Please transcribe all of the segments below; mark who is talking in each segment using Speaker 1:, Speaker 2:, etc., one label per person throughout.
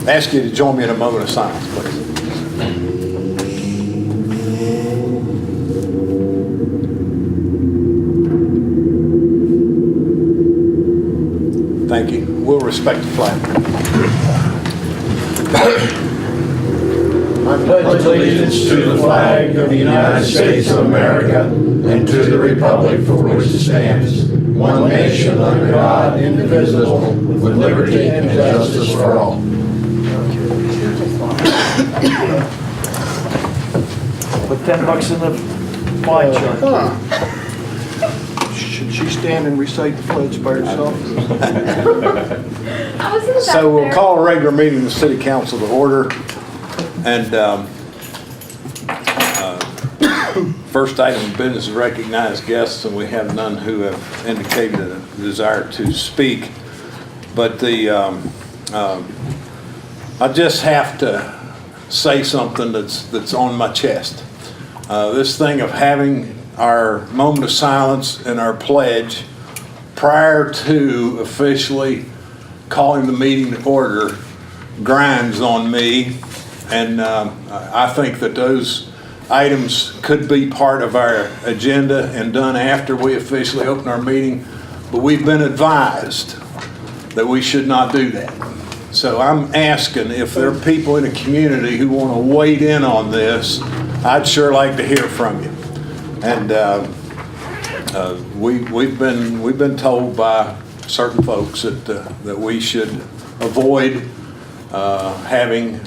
Speaker 1: Ask you to join me in a moment of silence, please. Thank you. We'll respect the flag.
Speaker 2: I pledge allegiance to the flag of the United States of America and to the republic for which it stands, one nation under God, indivisible, with liberty and justice for all.
Speaker 3: Put $10 in the flag jar.
Speaker 4: Should she stand and recite the pledge by herself?
Speaker 1: So we'll call a regular meeting of the City Council to order. And first item of business is recognize guests, and we have none who have indicated a desire to speak. But I just have to say something that's on my chest. This thing of having our moment of silence and our pledge prior to officially calling the meeting to order grinds on me. And I think that those items could be part of our agenda and done after we officially open our meeting, but we've been advised that we should not do that. So I'm asking if there are people in the community who want to weigh in on this. I'd sure like to hear from you. And we've been told by certain folks that we should avoid having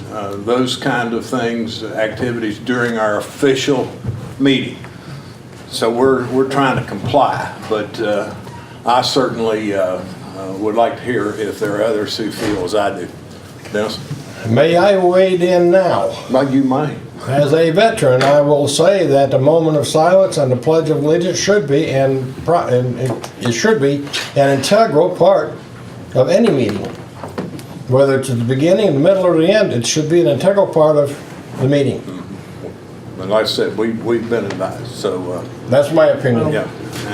Speaker 1: those kind of things, activities during our official meeting. So we're trying to comply, but I certainly would like to hear if there are others who feel as I do. Dennis?
Speaker 2: May I wade in now?
Speaker 1: Well, you might.
Speaker 2: As a veteran, I will say that the moment of silence and the Pledge of Allegiance should be, and it should be, an integral part of any meeting. Whether it's at the beginning, the middle, or the end, it should be an integral part of the meeting.
Speaker 1: But like I said, we've been advised, so.
Speaker 2: That's my opinion.
Speaker 1: Yeah.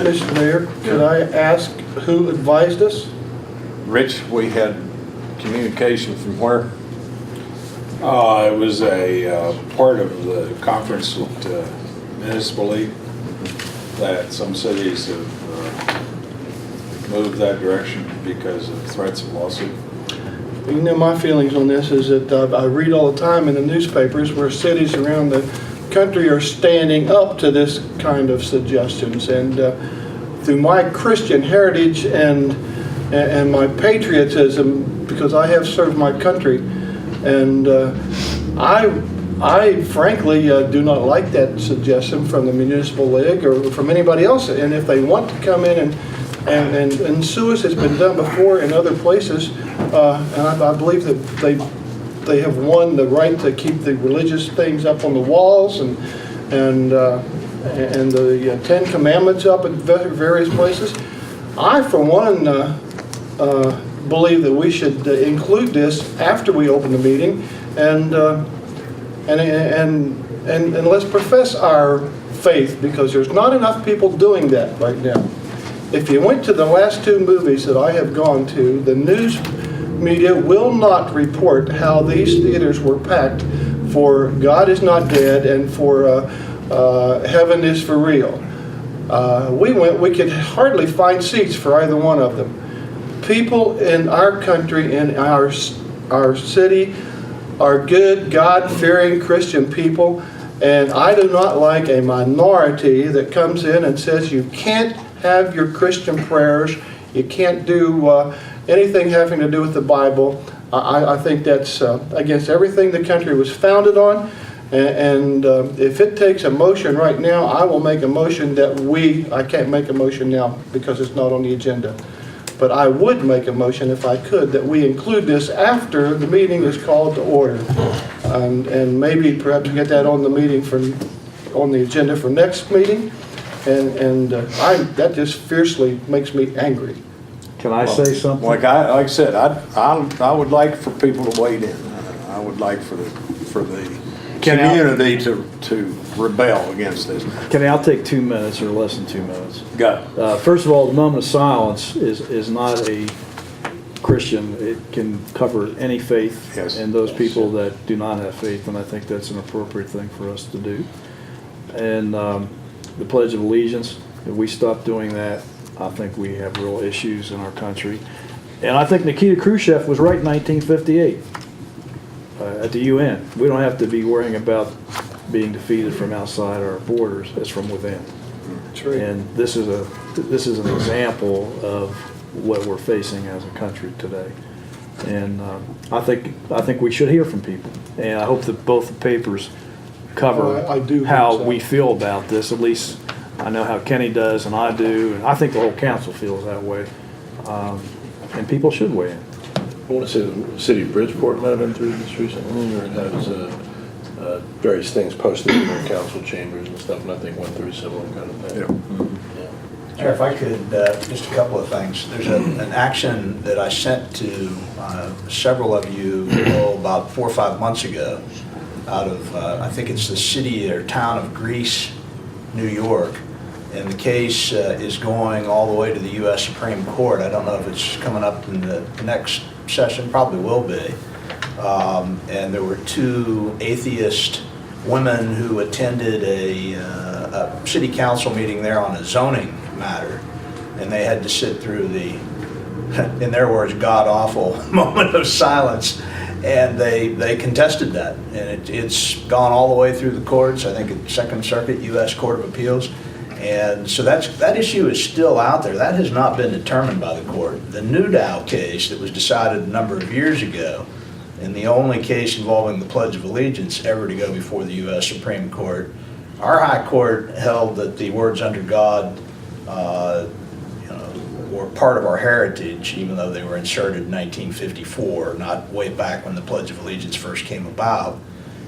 Speaker 4: Mr. Mayor, could I ask who advised us?
Speaker 1: Rich, we had communication from where?
Speaker 5: It was a part of the conference with Municipal League that some cities have moved that direction because of threats of lawsuit.
Speaker 4: You know, my feelings on this is that I read all the time in the newspapers where cities around the country are standing up to this kind of suggestions. And through my Christian heritage and my patriotism, because I have served my country, and I frankly do not like that suggestion from the Municipal League or from anybody else. And if they want to come in and sue us, it's been done before in other places, and I believe that they have won the right to keep the religious things up on the walls and the Ten Commandments up in various places. I, for one, believe that we should include this after we open the meeting, and let's profess our faith, because there's not enough people doing that right now. If you went to the last two movies that I have gone to, the news media will not report how these theaters were packed for God Is Not Dead and for Heaven Is For Real. We could hardly find seats for either one of them. People in our country, in our city, are good, God-fearing Christian people, and I do not like a minority that comes in and says you can't have your Christian prayers, you can't do anything having to do with the Bible. I think that's against everything the country was founded on, and if it takes a motion right now, I will make a motion that I can't make a motion now because it's not on the agenda. But I would make a motion, if I could, that we include this after the meeting is called to order. And maybe perhaps get that on the meeting on the agenda for next meeting. And that just fiercely makes me angry.
Speaker 3: Can I say something?
Speaker 1: Like I said, I would like for people to weigh in. I would like for the community to rebel against this.
Speaker 3: Kenny, I'll take 2 minutes or less than 2 minutes.
Speaker 1: Got it.
Speaker 3: First of all, the moment of silence is not a Christian, it can cover any faith
Speaker 1: Yes.
Speaker 3: and those people that do not have faith, and I think that's an appropriate thing for us to do. And the Pledge of Allegiance, if we stop doing that, I think we have real issues in our country. And I think Nikita Khrushchev was right in 1958 at the UN. We don't have to be worrying about being defeated from outside our borders, it's from within. And this is an example of what we're facing as a country today. And I think we should hear from people. And I hope that both the papers cover
Speaker 4: I do hope
Speaker 3: how
Speaker 4: so.
Speaker 3: we feel about this. At least I know how Kenny does, and I do, and I think the whole council feels that way. And people should weigh in.
Speaker 6: I want to say the city of Bridgeport might have been through this recently, or it has various things posted in their council chambers and stuff, and I think went through a similar kind of thing.
Speaker 1: Yeah.
Speaker 7: Chair, if I could, just a couple of things. There's an action that I sent to several of you about 4 or 5 months ago out of, I think it's the city or town of Greece, New York. And the case is going all the way to the U.S. Supreme Court. I don't know if it's coming up in the next session, probably will be. And there were 2 atheist women who attended a city council meeting there on a zoning matter. And they had to sit through the, in their words, god-awful moment of silence. And they contested that. And it's gone all the way through the courts, I think at Second Circuit, U.S. Court of Appeals. And so that issue is still out there. That has not been determined by the court. The Newdow case that was decided a number of years ago, and the only case involving the Pledge of Allegiance ever to go before the U.S. Supreme Court, our high court held that the words "under God" were part of our heritage, even though they were inserted in 1954, not way back when the Pledge of Allegiance first came about.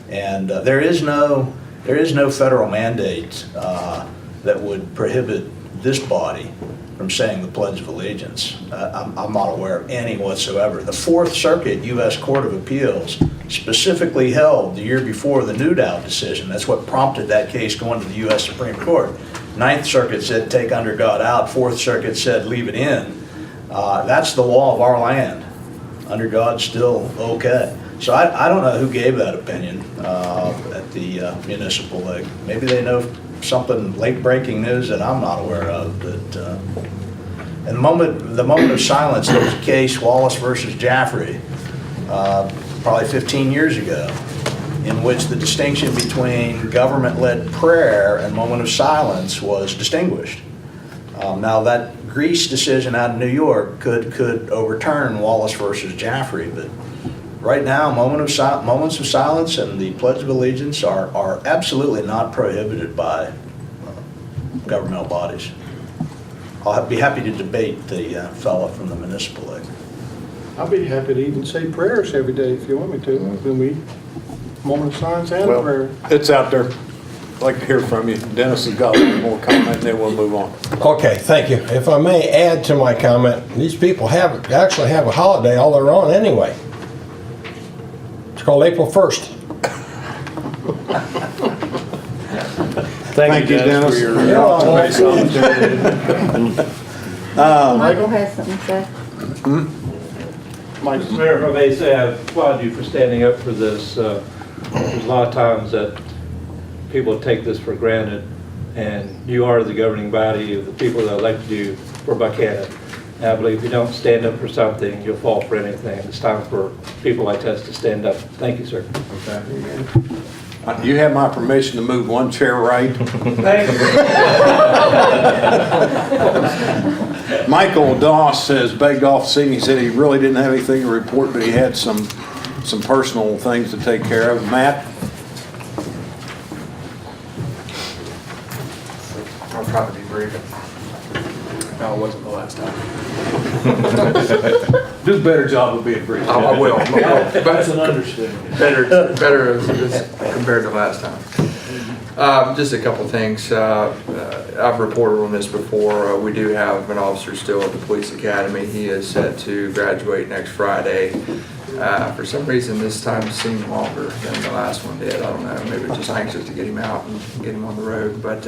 Speaker 7: And there is no federal mandate that would prohibit this body from saying the Pledge of Allegiance. I'm not aware of any whatsoever. The Fourth Circuit U.S. Court of Appeals specifically held the year before the Newdow decision. That's what prompted that case going to the U.S. Supreme Court. Ninth Circuit said take "under God" out. Fourth Circuit said leave it in. That's the law of our land. Under God's still okay. So I don't know who gave that opinion at the municipal league. Maybe they know something late-breaking news that I'm not aware of. But and the moment of silence, there was a case, Wallace versus Jaffrey, probably 15 years ago, in which the distinction between government-led prayer and moment of silence was distinguished. Now that Greece decision out of New York could overturn Wallace versus Jaffrey, but right now, moments of silence and the Pledge of Allegiance are absolutely not prohibited by governmental bodies. I'll be happy to debate the fellow from the municipal league.
Speaker 4: I'd be happy to even say prayers every day if you want me to. When we, moment of silence and
Speaker 1: Well,
Speaker 4: prayer.
Speaker 1: it's out there. I'd like to hear from you. Dennis has got a little more comment, and then we'll move on.
Speaker 2: Okay, thank you. If I may add to my comment, these people actually have a holiday all their own anyway. It's called April 1st.
Speaker 1: Thank you, Dennis.
Speaker 5: for your
Speaker 2: You're welcome.
Speaker 8: Michael has something to say.
Speaker 4: Mike,
Speaker 9: Mayor, if I may say, I applaud you for standing up for this. There's a lot of times that people take this for granted, and you are the governing body of the people that elected you for Buckhannon. And I believe if you don't stand up for something, you'll fall for anything. It's time for people like us to stand up. Thank you, sir.
Speaker 1: You have my permission to move one chair right.
Speaker 9: Thank you.
Speaker 1: Michael Doss has begged off the scene. He said he really didn't have anything to report, but he had some personal things to take care of. Matt?
Speaker 10: I'll try to be brief. No, it wasn't the last time.
Speaker 1: Do a better job of being brief.
Speaker 10: I will.
Speaker 3: That's an understatement.
Speaker 10: Better as compared to last time. Just a couple things. I've reported on this before. We do have an officer still at the police academy. He is set to graduate next Friday. For some reason, this time seemed longer than the last one did. I don't know. Maybe just anxious to get him out and get him on the road. But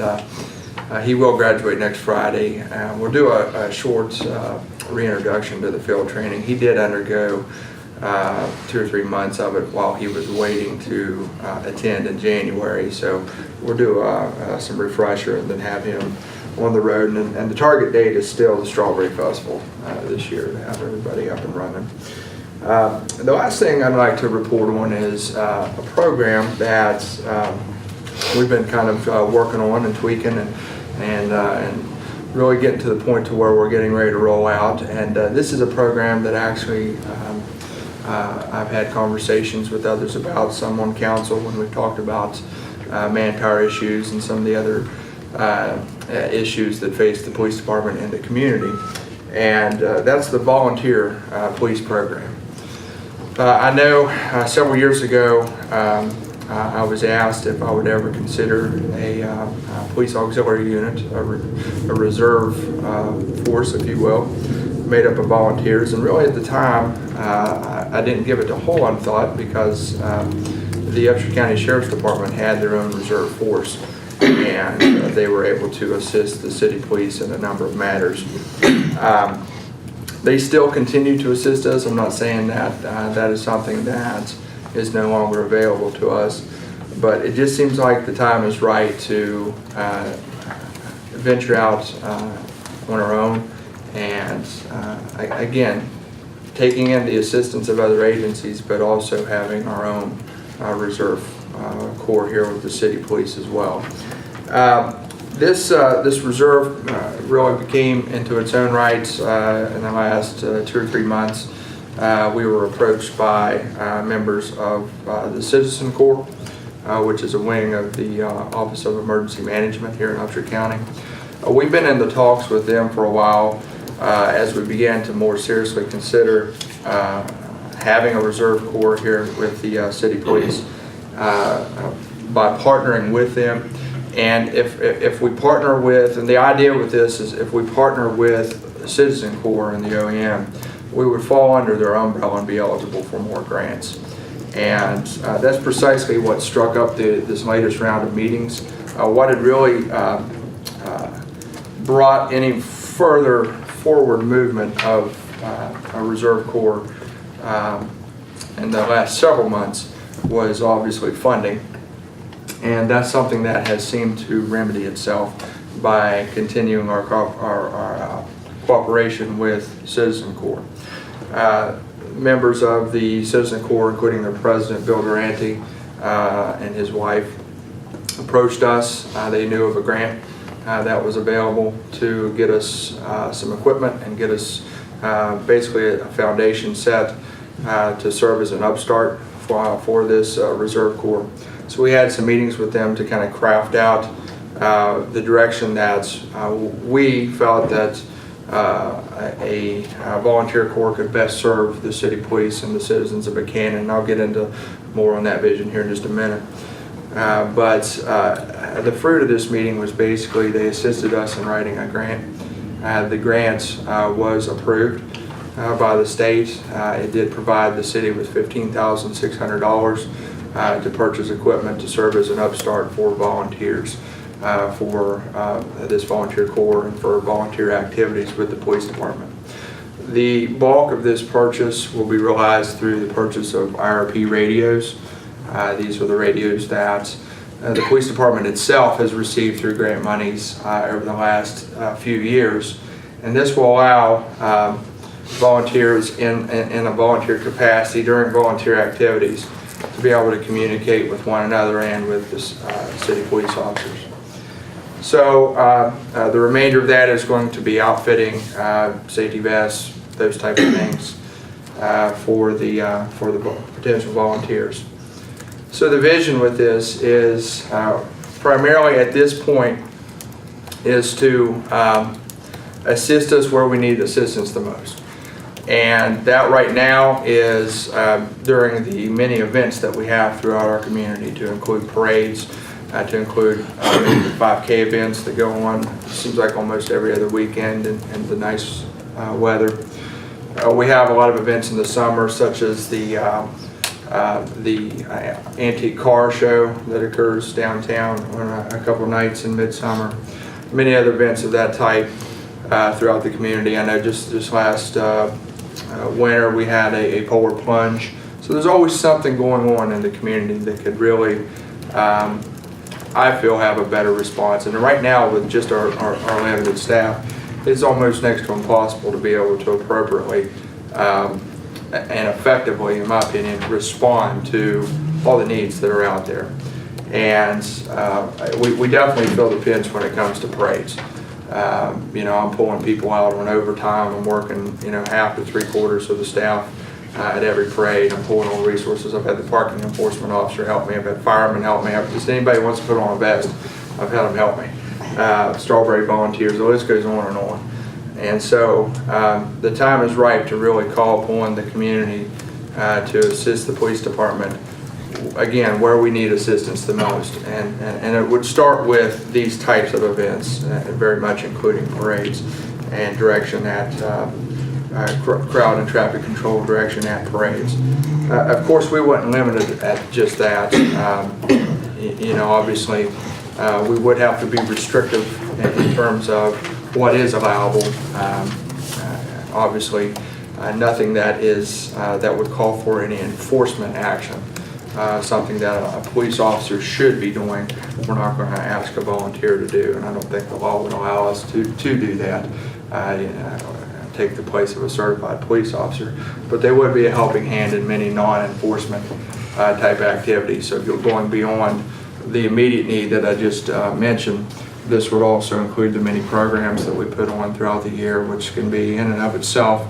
Speaker 10: he will graduate next Friday. We'll do a short reintroduction to the field training. He did undergo 2 or 3 months of it while he was waiting to attend in January. So we'll do some refresher and then have him on the road. And the target date is still the Strawberry Festival this year to have everybody up and running. The last thing I'd like to report on is a program that we've been kind of working on and tweaking and really getting to the point to where we're getting ready to roll out. And this is a program that actually I've had conversations with others about, some on council when we've talked about manpower issues and some of the other issues that face the police department and the community. And that's the volunteer police program. I know several years ago I was asked if I would ever consider a police auxiliary unit, a reserve force, if you will, made up of volunteers. And really at the time, I didn't give it a whole lot of thought because the Upshur County Sheriff's Department had their own reserve force, and they were able to assist the city police in a number of matters. They still continue to assist us. I'm not saying that that is something that is no longer available to us, but it just seems like the time is right to venture out on our own and again, taking in the assistance of other agencies, but also having our own reserve corps here with the city police as well. This reserve really became into its own right in the last 2 or 3 months. We were approached by members of the Citizen Corps, which is a wing of the Office of Emergency Management here in Upshur County. We've been in the talks with them for a while as we began to more seriously consider having a reserve corps here with the city police by partnering with them. And if we partner with, and the idea with this is if we partner with Citizen Corps and the OEM, we would fall under their umbrella and be eligible for more grants. And that's precisely what struck up this latest round of meetings. What had really brought any further forward movement of a reserve corps in the last several months was obviously funding. And that's something that has seemed to remedy itself by continuing our cooperation with Citizen Corps. Members of the Citizen Corps, including their president, Bill Durante, and his wife, approached us. They knew of a grant that was available to get us some equipment and get us basically a foundation set to serve as an upstart for this reserve corps. So we had some meetings with them to kind of craft out the direction that we felt that a volunteer corps could best serve the city police and the citizens of Buckhannon. And I'll get into more on that vision here in just a minute. But the fruit of this meeting was basically they assisted us in writing a grant. The grant was approved by the state. It did provide the city with $15,600 to purchase equipment to serve as an upstart for volunteers for this volunteer corps and for volunteer activities with the police department. The bulk of this purchase will be realized through the purchase of IRP radios. These are the radios that the police department itself has received through grant monies over the last few years. And this will allow volunteers in a volunteer capacity during volunteer activities to be able to communicate with one another and with the city police officers. So the remainder of that is going to be outfitting safety vests, those type of things for the potential volunteers. So the vision with this is primarily at this point is to assist us where we need assistance the most. And that right now is during the many events that we have throughout our community, to include parades, to include the 5K events that go on, seems like almost every other weekend in the nice weather. We have a lot of events in the summer, such as the antique car show that occurs downtown on a couple of nights in midsummer. Many other events of that type. throughout the community. I know just last winter we had a polar plunge. So there's always something going on in the community that could really, I feel, have a better response. And right now, with just our limited staff, it's almost next to impossible to be able to appropriately and effectively, in my opinion, respond to all the needs that are out there. And we definitely feel the pinch when it comes to parades. You know, I'm pulling people out on overtime. I'm working, you know, half to 3/4 of the staff at every parade. I'm pulling on resources. I've had the parking enforcement officer help me. I've had firemen help me. Just anybody who wants to put on a vest, I've had them help me. Strawberry volunteers, the list goes on and on. And so the time is ripe to really call upon the community to assist the police department, again, where we need assistance the most. And it would start with these types of events, very much including parades and direction at crowd and traffic control, direction at parades. Of course, we weren't limited at just that. You know, obviously, we would have to be restrictive in terms of what is allowable. Obviously, nothing that is that would call for any enforcement action. Something that a police officer should be doing. We're not going to ask a volunteer to do, and I don't think the law would allow us to do that. Take the place of a certified police officer, but they would be a helping hand in many non-enforcement type activities. So if you're going beyond the immediate need that I just mentioned, this would also include the many programs that we put on throughout the year, which can be in and of itself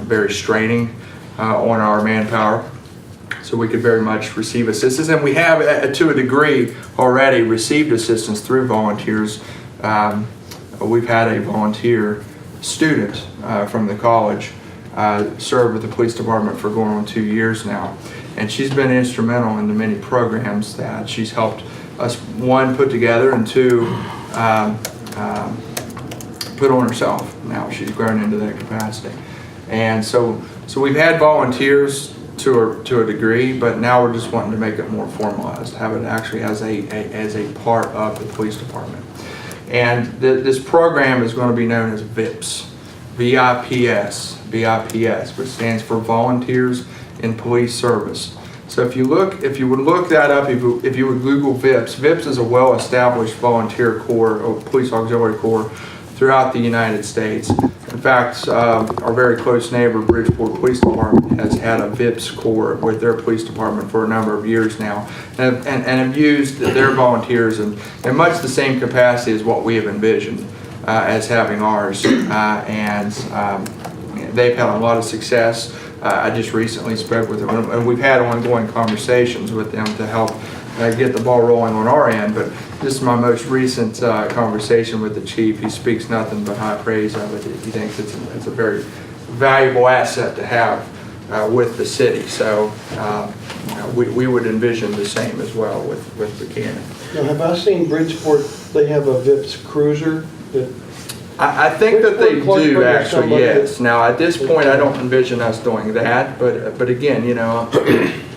Speaker 10: very straining on our manpower. So we could very much receive assistance, and we have, to a degree, already received assistance through volunteers. We've had a volunteer student from the college served with the police department for going on 2 years now, and she's been instrumental in the many programs that she's helped us, one, put together, and two, put on herself. Now she's grown into that capacity, and so we've had volunteers to a degree, but now we're just wanting to make it more formalized, have it actually as a part of the police department. And this program is going to be known as VIPS, VIPS, which stands for Volunteers in Police Service. So if you would look that up, if you would Google VIPS, VIPS is a well-established volunteer corps or police auxiliary corps throughout the United States. In fact, our very close neighbor, Bridgeport Police Department, has had a VIPS corps with their police department for a number of years now, and have used their volunteers in much the same capacity as what we have envisioned as having ours. And they've had a lot of success. I just recently spoke with them, and we've had ongoing conversations with them to help get the ball rolling on our end. But this is my most recent conversation with the chief. He speaks nothing but high praise of it. He thinks it's a very valuable asset to have with the city. So we would envision the same as well with Buckhannon.
Speaker 4: Now, have I seen Bridgeport, they have a VIPS cruiser that
Speaker 10: I think that they
Speaker 4: Bridgeport
Speaker 10: do
Speaker 4: Clark
Speaker 10: actually,
Speaker 4: somebody-
Speaker 10: yes. Now at this point, I don't envision us doing that, but again, you know,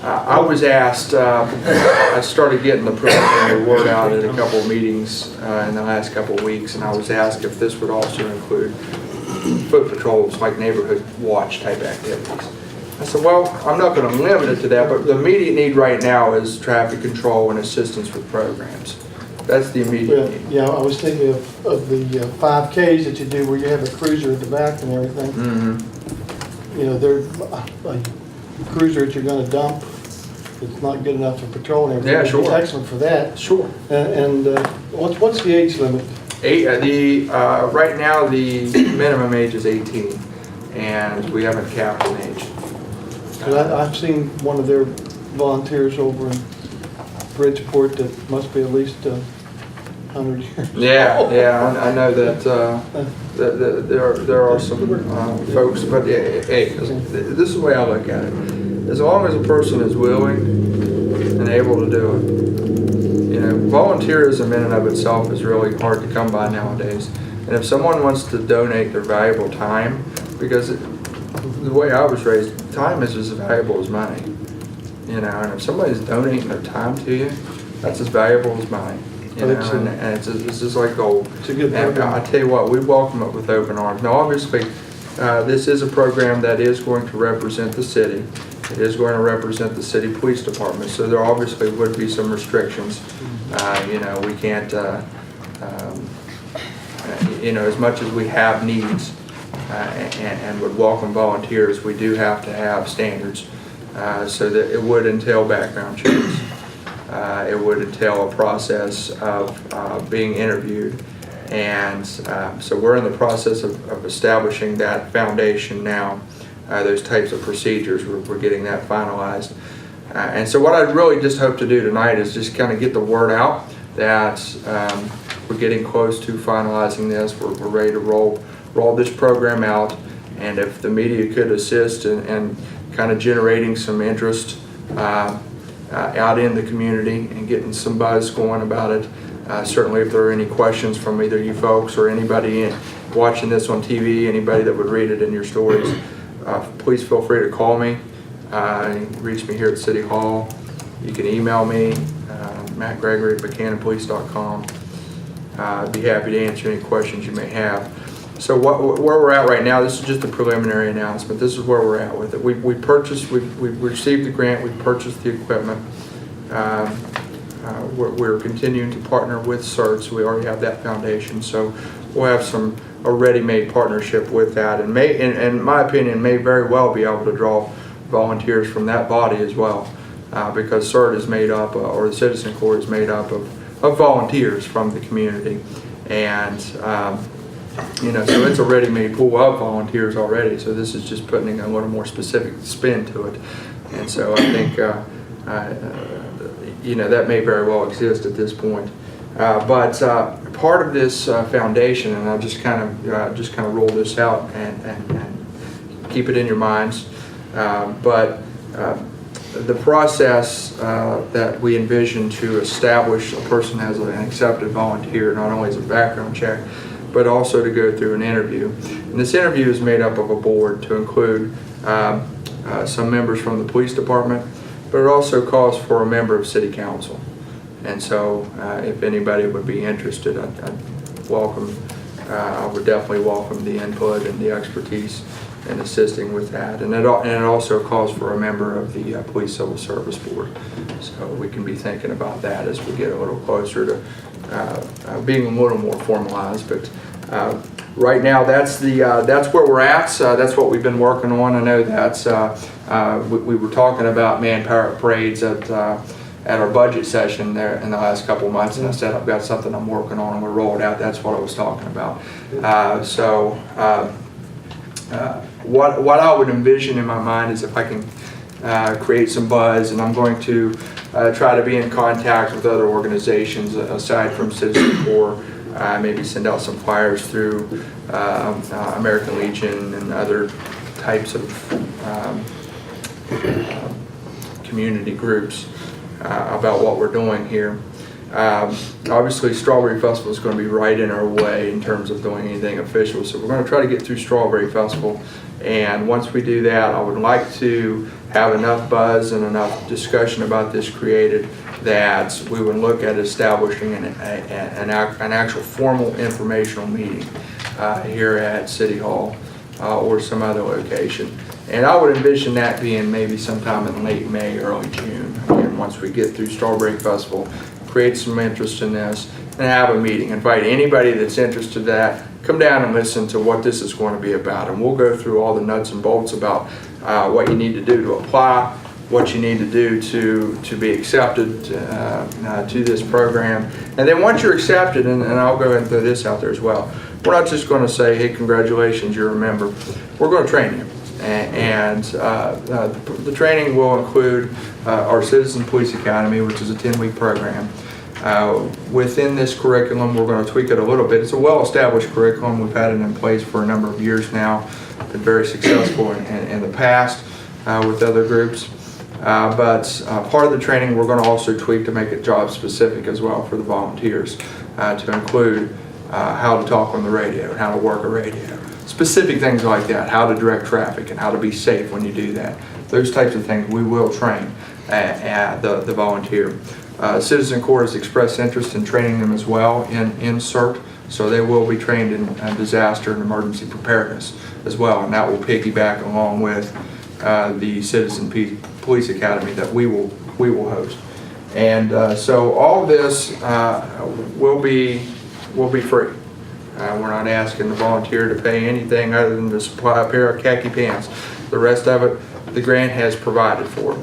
Speaker 10: I was asked. I started getting the preliminary word out at a couple of meetings in the last couple of weeks, and I was asked if this would also include foot patrols, like neighborhood watch type activities. I said, well, I'm not going to limit it to that, but the immediate need right now is traffic control and assistance with programs. That's the immediate
Speaker 4: Well,
Speaker 10: need.
Speaker 4: yeah, I was thinking of the 5Ks that you do where you have a cruiser at the back and everything.
Speaker 10: Mm-hmm.
Speaker 4: You know, they're a cruiser that you're gonna dump, it's not good enough for patrol and everything.
Speaker 10: Yeah, sure.
Speaker 4: It's excellent for that.
Speaker 10: Sure.
Speaker 4: And what's the age limit?
Speaker 10: Right now, the minimum age is 18, and we haven't capped an age.
Speaker 4: 'Cause I've seen one of their volunteers over in Bridgeport that must be at least 100 years.
Speaker 10: Yeah, I know that there are some folks, but hey, this is the way I look at it. As long as a person is willing and able to do it, you know, volunteerism in and of itself is really hard to come by nowadays. And if someone wants to donate their valuable time, because the way I was raised, time is as valuable as money. You know, and if somebody's donating their time to you, that's as valuable as money. You know,
Speaker 4: Excellent.
Speaker 10: and it's just like gold.
Speaker 4: It's a good
Speaker 10: And
Speaker 4: program.
Speaker 10: I tell you what, we welcome it with open arms. Now, obviously, this is a program that is going to represent the city. It is going to represent the city police department, so there obviously would be some restrictions. You know, we can't, you know, as much as we have needs and would welcome volunteers, we do have to have standards. So that it would entail background checks. It would entail a process of being interviewed. And so we're in the process of establishing that foundation now, those types of procedures. We're getting that finalized. And so what I really just hope to do tonight is just kind of get the word out that we're getting close to finalizing this. We're ready to roll this program out. And if the media could assist in kind of generating some interest out in the community and getting some buzz going about it. Certainly if there are any questions from either you folks or anybody watching this on TV, anybody that would read it in your stories, please feel free to call me. You can reach me here at City Hall. You can email me, Matt Gregory at BuckHannonPolice.com. I'd be happy to answer any questions you may have. So where we're at right now, this is just a preliminary announcement. This is where we're at with it. We received the grant, we purchased the equipment. We're continuing to partner with CERT, so we already have that foundation. So we'll have a ready-made partnership with that, and in my opinion, may very well be able to draw volunteers from that body as well, because CERT is made up, or the Citizen Corps is made up of volunteers from the community, and you know, so it's a ready-made pool of volunteers already. So this is just putting a little more specific spin to it, and so I think you know, that may very well exist at this point. But part of this foundation, and I'll just kind of roll this out and keep it in your minds. But the process that we envision to establish a person as an accepted volunteer, not only as a background check, but also to go through an interview. And this interview is made up of a board to include some members from the police department, but it also calls for a member of city council. And so if anybody would be interested, I'd welcome, I would definitely welcome the input and the expertise in assisting with that. And it also calls for a member of the Police Civil Service Board. So we can be thinking about that as we get a little closer to being a little more formalized. But right now, that's where we're at. That's what we've been working on. I know that's we were talking about manpower parades at our budget session there in the last couple of months, and I said I've got something I'm working on and we'll roll it out. That's what I was talking about. What I would envision in my mind is if I can create some buzz, and I'm going to try to be in contact with other organizations aside from Citizen Corps. Maybe send out some flyers through American Legion and other types of community groups about what we're doing here. Obviously, Strawberry Festival is going to be right in our way in terms of doing anything official, so we're going to try to get through Strawberry Festival, and once we do that, I would like to have enough buzz and enough discussion about this created that we would look at establishing an actual formal informational meeting here at City Hall or some other location. And I would envision that being maybe sometime in late May, early June. Again, once we get through Strawberry Festival, create some interest in this, and have a meeting. Invite anybody that's interested in that, come down and listen to what this is going to be about. And we'll go through all the nuts and bolts about what you need to do to apply, what you need to do to be accepted to this program. And then once you're accepted, and I'll go ahead and throw this out there as well, we're not just going to say, hey, congratulations, you're a member. We're going to train you. And the training will include our Citizen Police Academy, which is a 10-week program. Within this curriculum, we're going to tweak it a little bit. It's a well-established curriculum. We've had it in place for a number of years now. Been very successful in the past with other groups. But part of the training we're going to also tweak to make it job specific as well for the volunteers, to include how to talk on the radio and how to work a radio. Specific things like that, how to direct traffic and how to be safe when you do that. Those types of things we will train. the volunteer. Citizen Corps has expressed interest in training them as well in CERT, so they will be trained in disaster and emergency preparedness as well, and that will piggyback along with the Citizen Police Academy that we will host. And so all this will be free. We're not asking the volunteer to pay anything other than to supply a pair of khaki pants. The rest of it, the grant has provided for.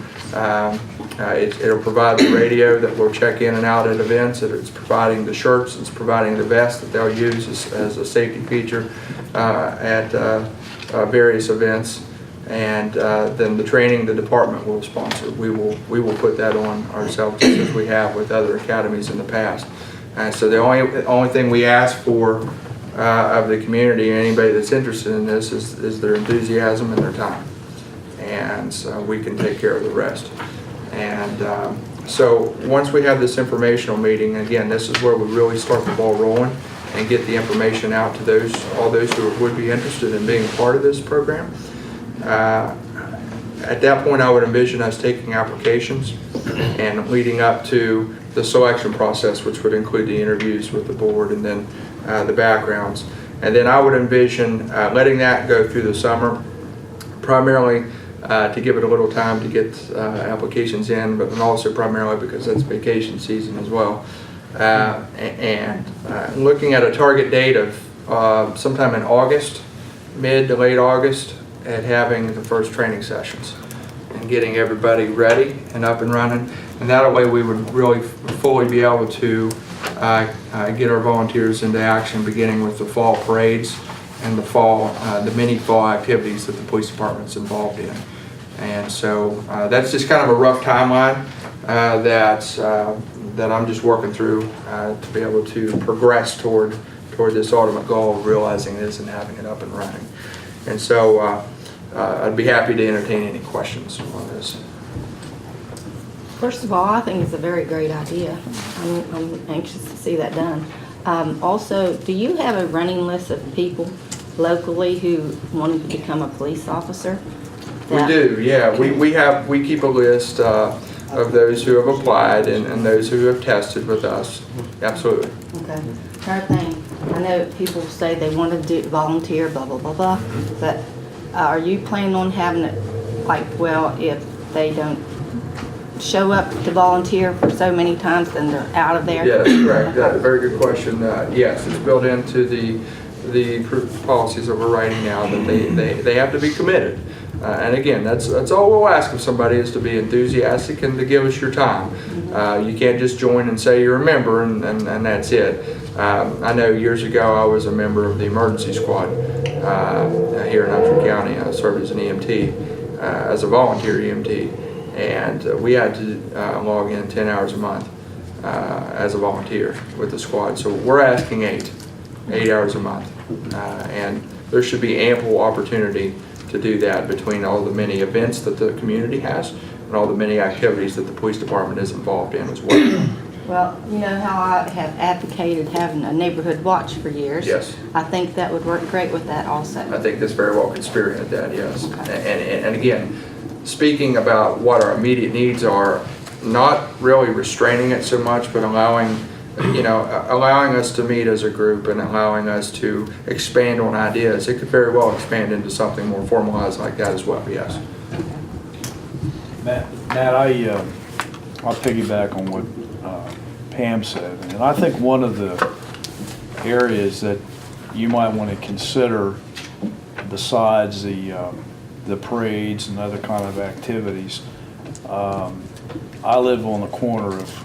Speaker 10: It'll provide the radio that will check in and out at events. It's providing the shirts. It's providing the vest that they'll use as a safety feature at various events. And then the training the department will sponsor. We will put that on ourselves, just as we have with other academies in the past. So the only thing we ask for of the community, anybody that's interested in this, is their enthusiasm and their time. And so we can take care of the rest. And so once we have this informational meeting, again, this is where we really start the ball rolling and get the information out to all those who would be interested in being a part of this program. At that point, I would envision us taking applications and leading up to the selection process, which would include the interviews with the board and then the backgrounds. And then I would envision letting that go through the summer, primarily to give it a little time to get applications in, but then also primarily because that's vacation season as well. And looking at a target date of sometime in August, mid to late August, at having the first training sessions and getting everybody ready and up and running. And that way we would really fully be able to get our volunteers into action, beginning with the fall parades and the mini fall activities that the police department's involved in. And so that's just kind of a rough timeline that I'm just working through to be able to progress toward this ultimate goal of realizing this and having it up and running. And so I'd be happy to entertain any questions on this.
Speaker 8: First of all, I think it's a very great idea. I'm anxious to see that done. Also, do you have a running list of people locally who wanted to become a police officer?
Speaker 10: We do, yeah. We keep a list of those who have applied and those who have tested with us. Absolutely.
Speaker 8: Okay. Another thing, I know people say they want to do volunteer, blah, blah, blah, blah, but are you planning on having it like, well, if they don't show up to volunteer for so many times, then they're out of there?
Speaker 10: Yes, correct. That's a very good question. Yes, it's built into the policies that we're writing now that they have to be committed. And again, that's all we'll ask of somebody, is to be enthusiastic and to give us your time. You can't just join and say you're a member and that's it. I know years ago I was a member of the emergency squad here in Upshur County. I served as an EMT, as a volunteer EMT, and we had to log in 10 hours a month as a volunteer with the squad. So we're asking 8 hours a month, and there should be ample opportunity to do that between all the many events that the community has and all the many activities that the police department is involved in as well.
Speaker 8: Well, you know how I have advocated having a neighborhood watch for years?
Speaker 10: Yes.
Speaker 8: I think that would work great with that also.
Speaker 10: I think this very well could spearhead that, yes. And again, speaking about what our immediate needs are, not really restraining it so much, but allowing us to meet as a group and allowing us to expand on ideas. It could very well expand into something more formalized like that as well, yes.
Speaker 3: Matt, I'll piggyback on what Pam said. And I think one of the areas that you might want to consider, besides the parades and other kind of activities, I live on the corner of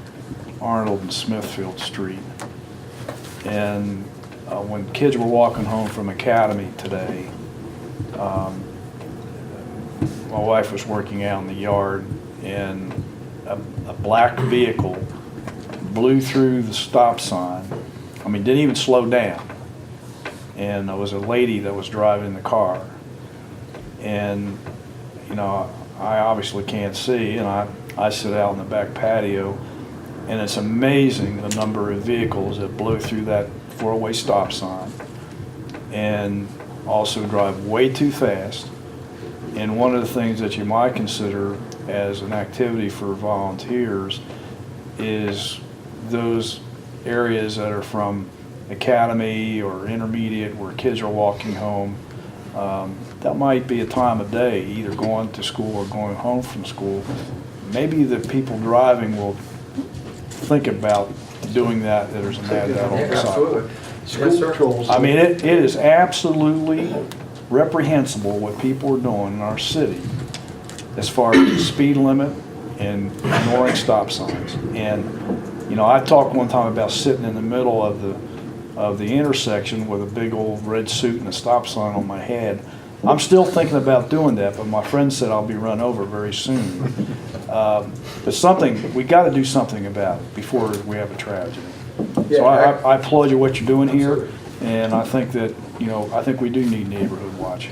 Speaker 3: Arnold and Smithfield Street, and when kids were walking home from Academy today, my wife was working out in the yard, and a black vehicle blew through the stop sign. I mean, didn't even slow down, and there was a lady that was driving the car, and I obviously can't see, and I sit out in the back patio. And it's amazing the number of vehicles that blow through that four-way stop sign and also drive way too fast And one of the things that you might consider as an activity for volunteers is those areas that are from academy or intermediate where kids are walking home. That might be a time of day, either going to school or going home from school. Maybe the people driving will think about doing that, there's an ad out on the side.
Speaker 10: Yes, sir.
Speaker 3: I mean, it is absolutely reprehensible what people are doing in our city as far as the speed limit and ignoring stop signs. And, you know, I talked one time about sitting in the middle of the intersection with a big old red suit and a stop sign on my head. I'm still thinking about doing that, but my friend said I'll be run over very soon. But something, we got to do something about it before we have a tragedy. So I applaud you what you're doing here, and I think that, you know, I think we do need neighborhood watch.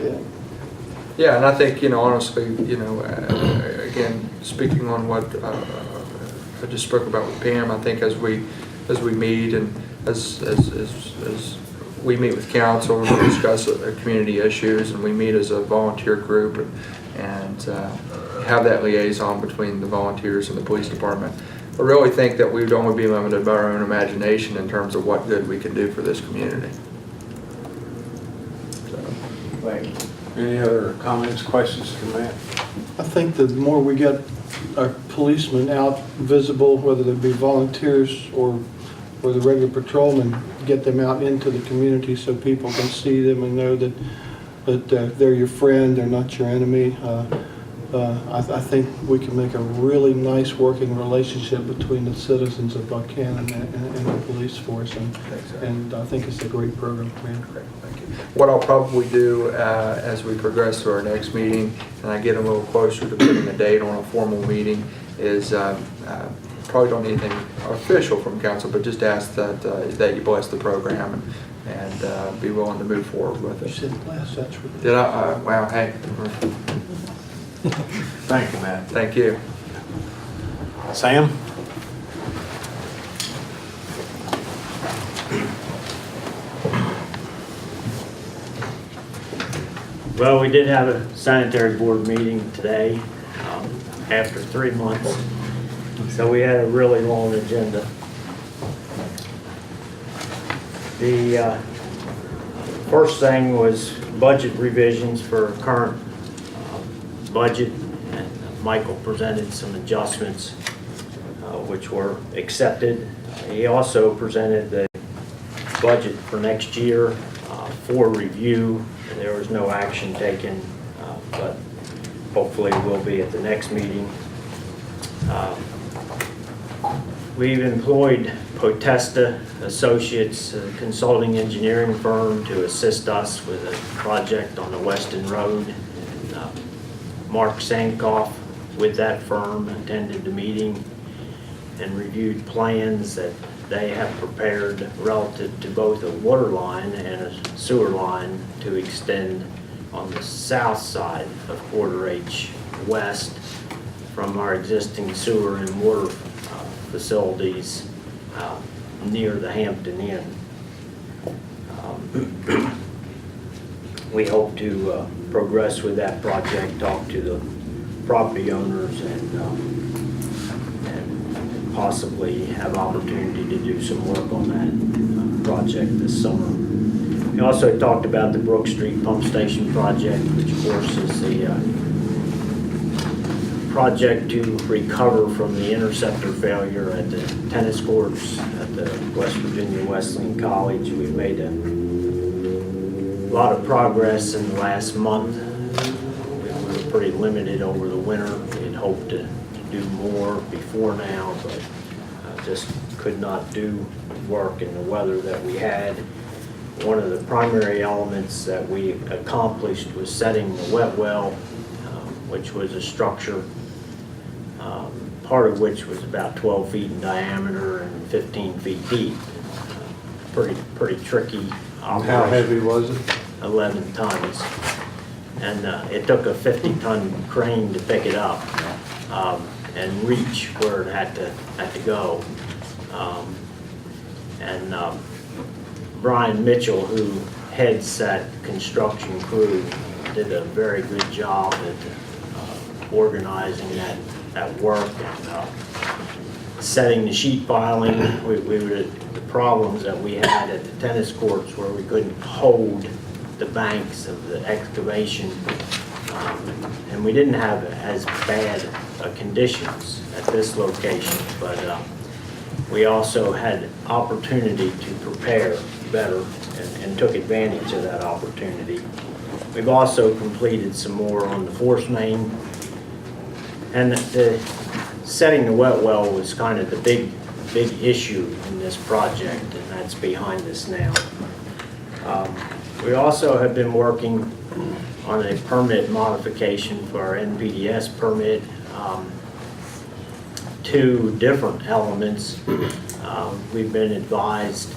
Speaker 10: Yeah, and I think, you know, honestly, you know, again, speaking on what I just spoke about with Pam, I think as we meet and as we meet with council, we discuss community issues, and we meet as a volunteer group and have that liaison between the volunteers and the police department. I really think that we would only be limited by our own imagination in terms of what good we can do for this community. So,
Speaker 1: Thank you. Any other comments, questions for Matt?
Speaker 4: I think the more we get our policemen out visible, whether they be volunteers or the regular patrolmen, get them out into the community so people can see them and know that they're your friend, they're not your enemy. I think we can make a really nice working relationship between the citizens of Buckhannon and the police force, and I think it's a great program, man.
Speaker 10: thank you. What I'll probably do as we progress to our next meeting, and I get a little closer to putting a date on a formal meeting, is probably don't need anything official from council, but just ask that you bless the program and be willing to move forward with
Speaker 4: You
Speaker 10: it.
Speaker 4: said bless, that's really.
Speaker 10: Did I? Wow, hey.
Speaker 1: Thank you, Matt.
Speaker 10: Thank you.
Speaker 1: Sam?
Speaker 11: Well, we did have a sanitary board meeting today, after 3 months. So we had a really long agenda. The first thing was budget revisions for current budget, and Michael presented some adjustments which were accepted. He also presented the budget for next year for review, and there was no action taken, but hopefully will be at the next meeting. We've employed Potesta Associates, a consulting engineering firm, to assist us with a project on the Weston Road. And, Mark Sankoff with that firm attended the meeting and reviewed plans that they have prepared relative to both a water line and a sewer line to extend on the south side of Quarter H West from our existing sewer and water facilities near the Hampton Inn. We hope to progress with that project, talk to the property owners, and possibly have opportunity to do some work on that project this summer. We also talked about the Brook Street Pump Station project, which of course is the project to recover from the interceptor failure at the tennis courts at the West Virginia Wesleyan College. We've made a lot of progress in the last month. We were pretty limited over the winter. We had hoped to do more before now, but just could not do work in the weather that we had. One of the primary elements that we accomplished was setting the wet well, which was a structure, part of which was about 12 feet in diameter and 15 feet deep. Pretty tricky operation.
Speaker 1: How heavy was it?
Speaker 11: 11 tons. And it took a 50-ton crane to pick it up and reach where it had to go. Brian Mitchell, who heads that construction crew, did a very good job at organizing that work and setting the sheet piling. The problems that we had at the tennis courts where we couldn't hold the banks of the excavation, and we didn't have as bad conditions at this location, but we also had opportunity to prepare better and took advantage of that opportunity. We've also completed some more on the force main, and the setting the wet well was kind of the big issue in this project, and that's behind us now. We also have been working on a permit modification for our NPDS permit. Two different elements. We've been advised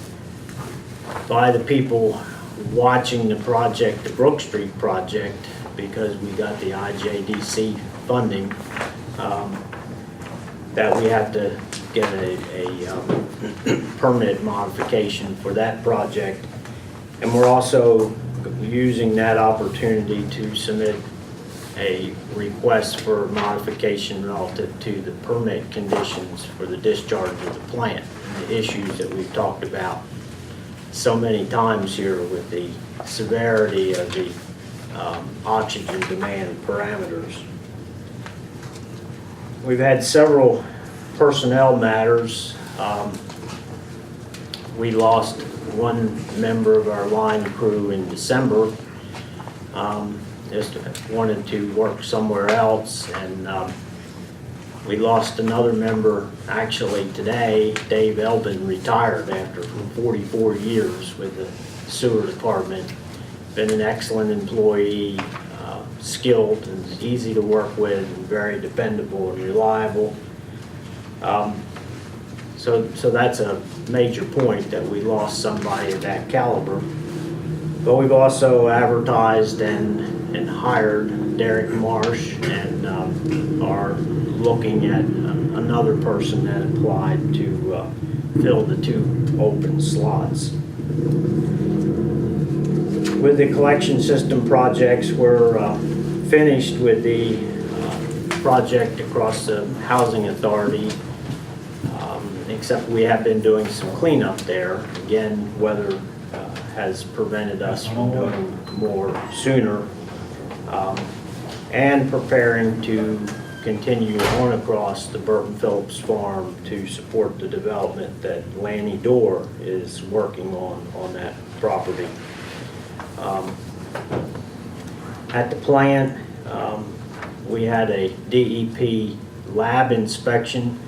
Speaker 11: by the people watching the project, the Brook Street project, because we got the IJDC funding, that we have to get a permit modification for that project. And we're also using that opportunity to submit a request for modification relative to the permit conditions for the discharge of the plant, and the issues that we've talked about so many times here with the severity of the oxygen demand parameters. We've had several personnel matters. We lost one member of our line crew in December. Just wanted to work somewhere else, and we lost another member actually today. Dave Elbin retired after 44 years with the sewer department. Been an excellent employee, skilled and easy to work with, and very dependable and reliable. So that's a major point that we lost somebody of that caliber. But we've also advertised and hired Derek Marsh, and are looking at another person that applied to fill the 2 open slots. With the collection system projects, we're finished with the project across the Housing Authority, except we have been doing some cleanup there. Again, weather has prevented us from doing more sooner, and preparing to continue on across the Burton Phillips farm to support the development that Lanny Dorr is working on that property. At the plant, we had a DEP lab inspection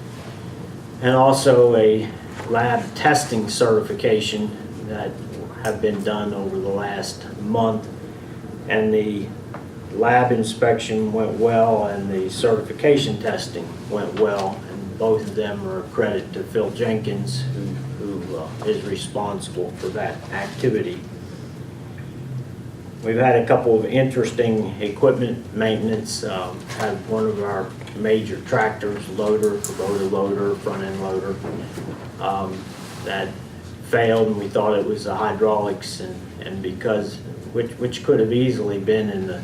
Speaker 11: and also a lab testing certification that have been done over the last month. And the lab inspection went well and the certification testing went well, and both of them are a credit to Phil Jenkins, who is responsible for that activity. We've had a couple of interesting equipment maintenance. Had one of our major tractors, loader, Kubota loader, front end loader, that failed, and we thought it was the hydraulics, and because, which could have easily been in the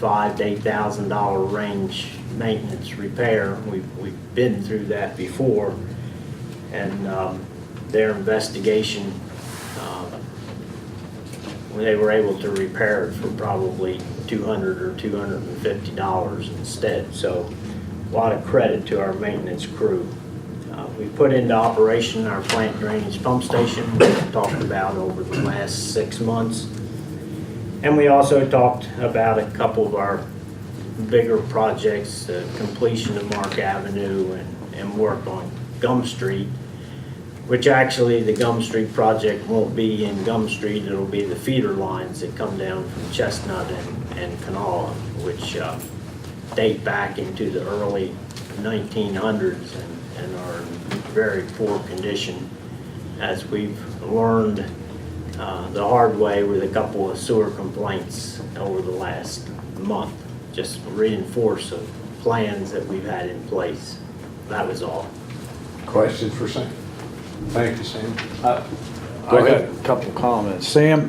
Speaker 11: $5,000 to $8,000 range maintenance repair. We've been through that before, and their investigation, they were able to repair it for probably $200 or $250 instead. So a lot of credit to our maintenance crew. We put into operation our plant drainage pump station, we talked about over the last 6 months. And we also talked about a couple of our bigger projects, the completion of Mark Avenue and work on Gum Street, which actually the Gum Street project won't be in Gum Street, it'll be the feeder lines that come down from Chestnut and Kanawha, which date back into the early 1900s and are in very poor condition, as we've learned the hard way with a couple of sewer complaints over the last month. Just reinforce the plans that we've had in place. That was all.
Speaker 1: Questions for Sam? Thank you, Sam.
Speaker 3: I got a couple comments. Sam,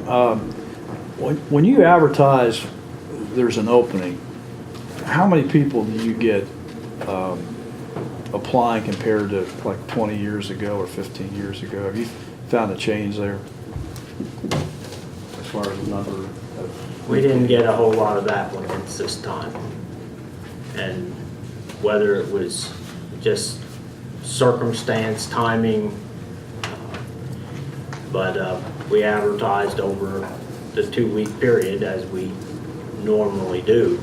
Speaker 3: when you advertise there's an opening, how many people do you get applying compared to like 20 years ago or 15 years ago? Have you found a change there as far as the number of?
Speaker 11: We didn't get a whole lot of applicants this time. And whether it was just circumstance, timing, but we advertised over the 2-week period as we normally do.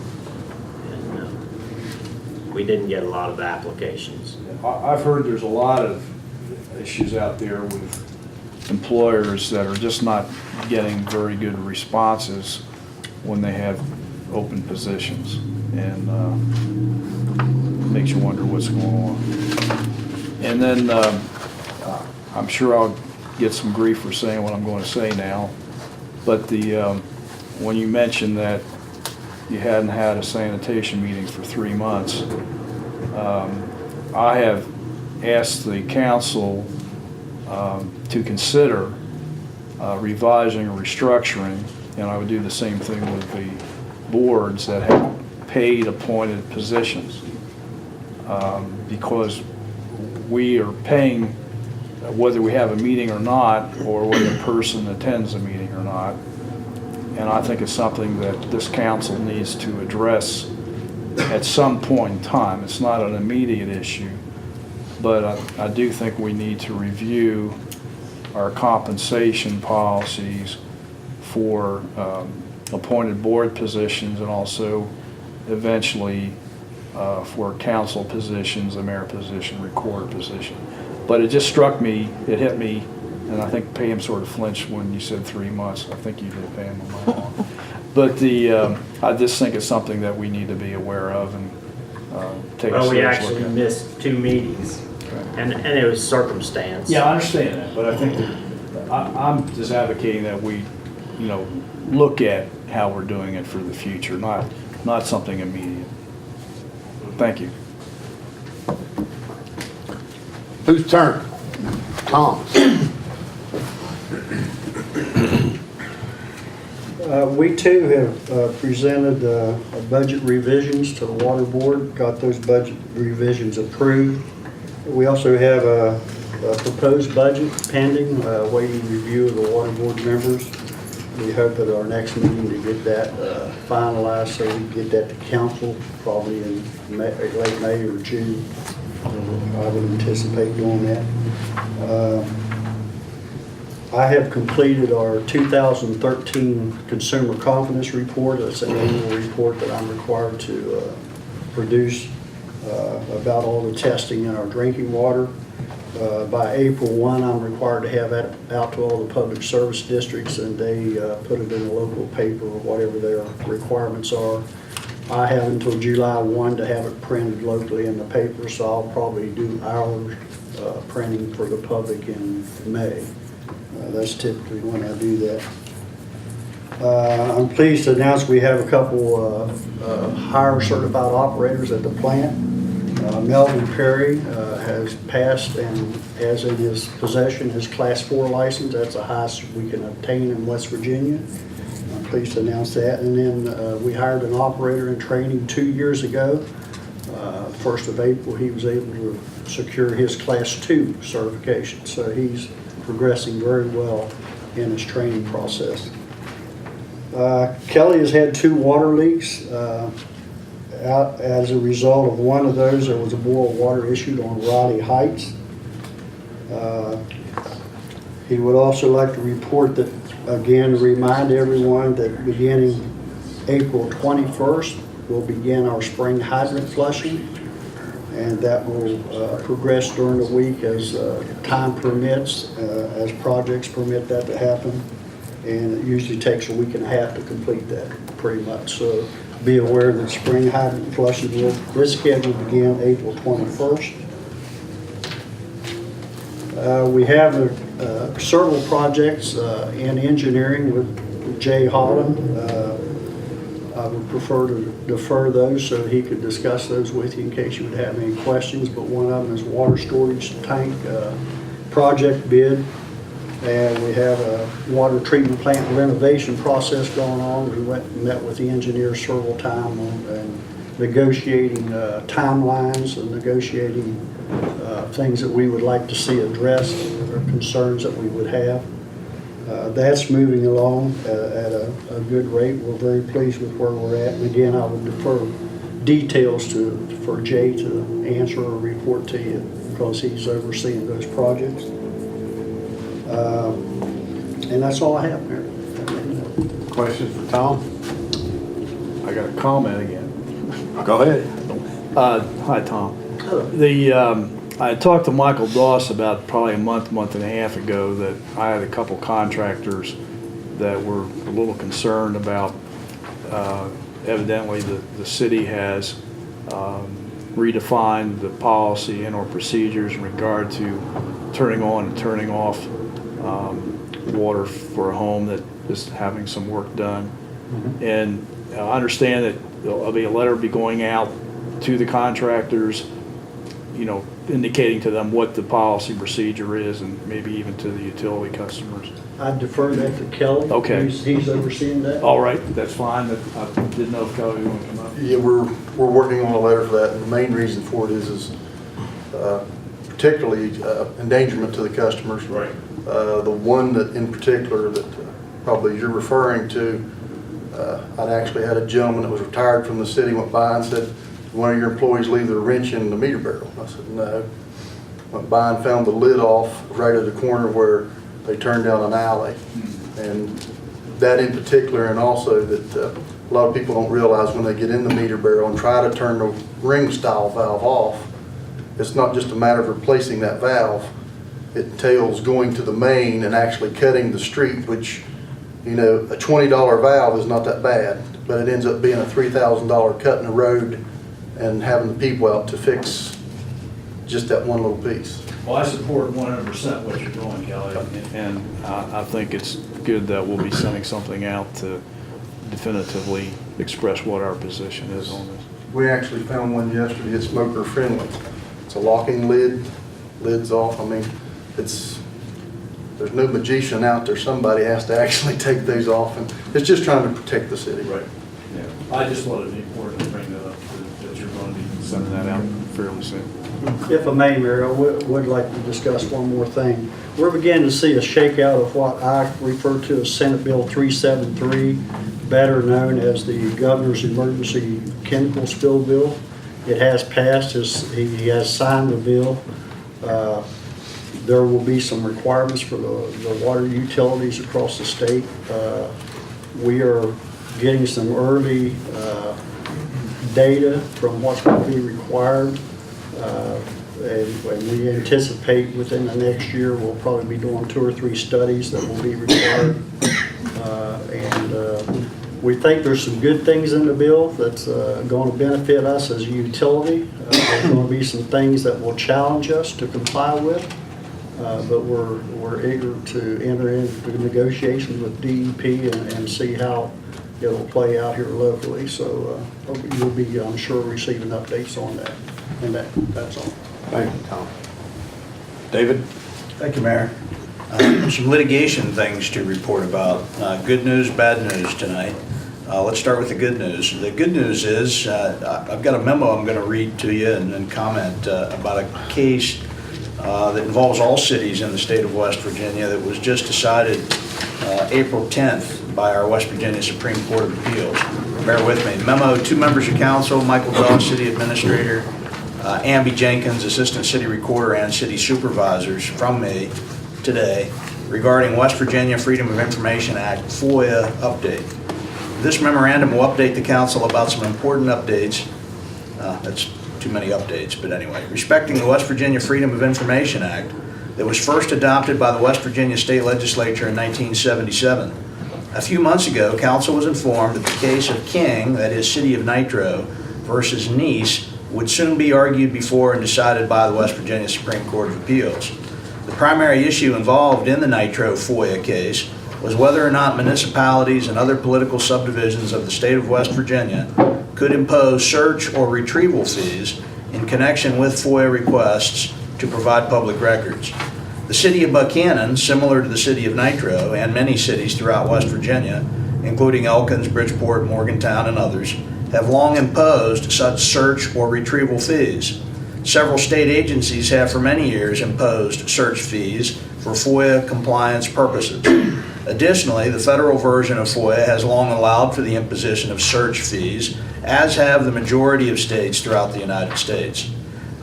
Speaker 11: And we didn't get a lot of applications.
Speaker 3: I've heard there's a lot of issues out there with employers that are just not getting very good responses when they have open positions, and makes you wonder what's going on. And then I'm sure I'll get some grief for saying what I'm going to say now, but when you mentioned that you hadn't had a sanitation meeting for 3 months, I have asked the council to consider revising or restructuring, and I would do the same thing with the boards that have paid appointed positions, because we are paying whether we have a meeting or not, or whether a person attends a meeting or not. And I think it's something that this council needs to address at some point in time. It's not an immediate issue, but I do think we need to review our compensation policies for appointed board positions, and also eventually for council positions, the mayor position, recorder position. But it just struck me, it hit me, and I think Pam sort of flinched when you said 3 months. I think you did, Pam, on my lawn. But I just think it's something that we need to be aware of and take a
Speaker 11: Well, we
Speaker 3: serious look
Speaker 11: actually
Speaker 3: at.
Speaker 11: missed 2 meetings, and it was circumstance.
Speaker 3: Yeah, I understand that, but I think that I'm just advocating that we, look at how we're doing it for the future, not something immediate. Thank you.
Speaker 1: Whose turn? Tom's.
Speaker 12: We too have presented budget revisions to the water board, got those budget revisions approved. We also have a proposed budget pending, waiting review of the water board members. We hope at our next meeting to get that finalized so we can get that to council probably in late May or June. I would anticipate doing that. I have completed our 2013 Consumer Confidence Report. It's an annual report that I'm required to produce about all the testing in our drinking water. By April 1, I'm required to have that out to all the public service districts, and they put it in a local paper or whatever their requirements are. I have until July 1 to have it printed locally in the paper, so I'll probably do our printing for the public in May. That's typically when I do that. I'm pleased to announce we have a couple higher certified operators at the plant. Melvin Perry has passed and has in his possession his Class 4 license. That's the highest we can obtain in West Virginia. I'm pleased to announce that. And then we hired an operator in training 2 years ago. 1st of April, he was able to secure his Class 2 certification. So he's progressing very well in his training process. Kelly has had 2 water leaks. Out as a result of one of those, there was a boil of water issued on Roddy Heights. He would also like to report that, again, remind everyone that beginning April 21st, we'll begin our spring hydrant flushing, and that will progress during the week as time permits, as projects permit that to happen. And it usually takes a week and a half to complete that, pretty much. So be aware that spring hydrant flushing is scheduled to begin April 21st. We have several projects in engineering with Jay Holland. I would prefer to defer those so he could discuss those with you in case you would have any questions, but one of them is water storage tank project bid. And we have a water treatment plant renovation process going on. We went and met with the engineers several times and negotiating timelines and negotiating things that we would like to see addressed or concerns that we would have. That's moving along at a good rate. We're very pleased with where we're at. And again, I would defer details for Jay to answer or report to you because he's overseeing those projects. And that's all I have, Mayor.
Speaker 1: Questions for Tom?
Speaker 3: I got a comment again.
Speaker 1: Go ahead.
Speaker 3: Hi, Tom. I talked to Michael Doss about probably a month and a half ago that I had a couple contractors that were a little concerned about, evidently the city has redefined the policy and or procedures in regard to turning on and turning off water for a home that is having some work done. And I understand that there'll be a letter be going out to the contractors, indicating to them what the policy procedure is and maybe even to the utility customers.
Speaker 12: I defer that to Kelly.
Speaker 3: Okay.
Speaker 12: He's overseeing that.
Speaker 3: All right, that's fine. I didn't know if Kelly would want to come up.
Speaker 13: Yeah, we're working on a letter for that, and the main reason for it is particularly endangerment to the customers.
Speaker 3: Right.
Speaker 13: The one that in particular that probably you're referring to, I'd actually had a gentleman that was retired from the city went by and said, "One of your employees leave their wrench in the meter barrel?" I said, "No." Went by and found the lid off right at the corner where they turned down an alley. And that in particular, and also that a lot of people don't realize when they get in the meter barrel and try to turn the ring style valve off, it's not just a matter of replacing that valve. It entails going to the main and actually cutting the street, which, a $20 valve is not that bad, but it ends up being a $3,000 cut in the road and having the people out to fix just that one little piece.
Speaker 3: Well, I support 100% what you're doing, Kelly, and I think it's good that we'll be sending something out to definitively express what our position is on this.
Speaker 13: We actually found one yesterday. It's smoker friendly. It's a locking lid, lid's off. I mean, there's no magician out there. Somebody has to actually take those off, and it's just trying to protect the city.
Speaker 3: Right. Yeah. I just thought it'd be important to bring that up, that you're going to be sending that out fairly soon.
Speaker 12: If I may, Mayor, I would like to discuss one more thing. We're beginning to see a shakeout of what I refer to as Senate Bill 373, better known as the Governor's Emergency Chemical Spill Bill. It has passed. He has signed the bill. There will be some requirements for the water utilities across the state. We are getting some early data from what's going to be required. And we anticipate within the next year we'll probably be doing 2 or 3 studies that will be required. We think there's some good things in the bill that's going to benefit us as a utility. There's going to be some things that will challenge us to comply with. But we're eager to enter into negotiations with DEP and see how it'll play out here locally. So you'll be, I'm sure, receiving updates on that. And that's all.
Speaker 1: Thank you, Tom. David?
Speaker 7: Thank you, Mayor. Some litigation things to report about. Good news, bad news tonight. Let's start with the good news. The good news is I've got a memo I'm going to read to you and comment about a case that involves all cities in the state of West Virginia that was just decided April 10th by our West Virginia Supreme Court of Appeals. Bear with me. Memo, 2 members of council, Michael Doss, City Administrator, Amby Jenkins, Assistant City Recorder, and City Supervisors from me today regarding West Virginia Freedom of Information Act FOIA update. This memorandum will update the council about some important updates. That's too many updates, but anyway. Respecting the West Virginia Freedom of Information Act that was first adopted by the West Virginia State Legislature in 1977. A few months ago, council was informed that the case of King, that is City of Nitro, versus Nice, would soon be argued before and decided by the West Virginia Supreme Court of Appeals. The primary issue involved in the Nitro FOIA case was whether or not municipalities and other political subdivisions of the state of West Virginia could impose search or retrieval fees in connection with FOIA requests to provide public records. The city of Buckhannon, similar to the city of Nitro and many cities throughout West Virginia, including Elkins, Bridgeport, Morgantown, and others, have long imposed such search or retrieval fees. Several state agencies have for many years imposed search fees for FOIA compliance purposes. Additionally, the federal version of FOIA has long allowed for the imposition of search fees, as have the majority of states throughout the United States.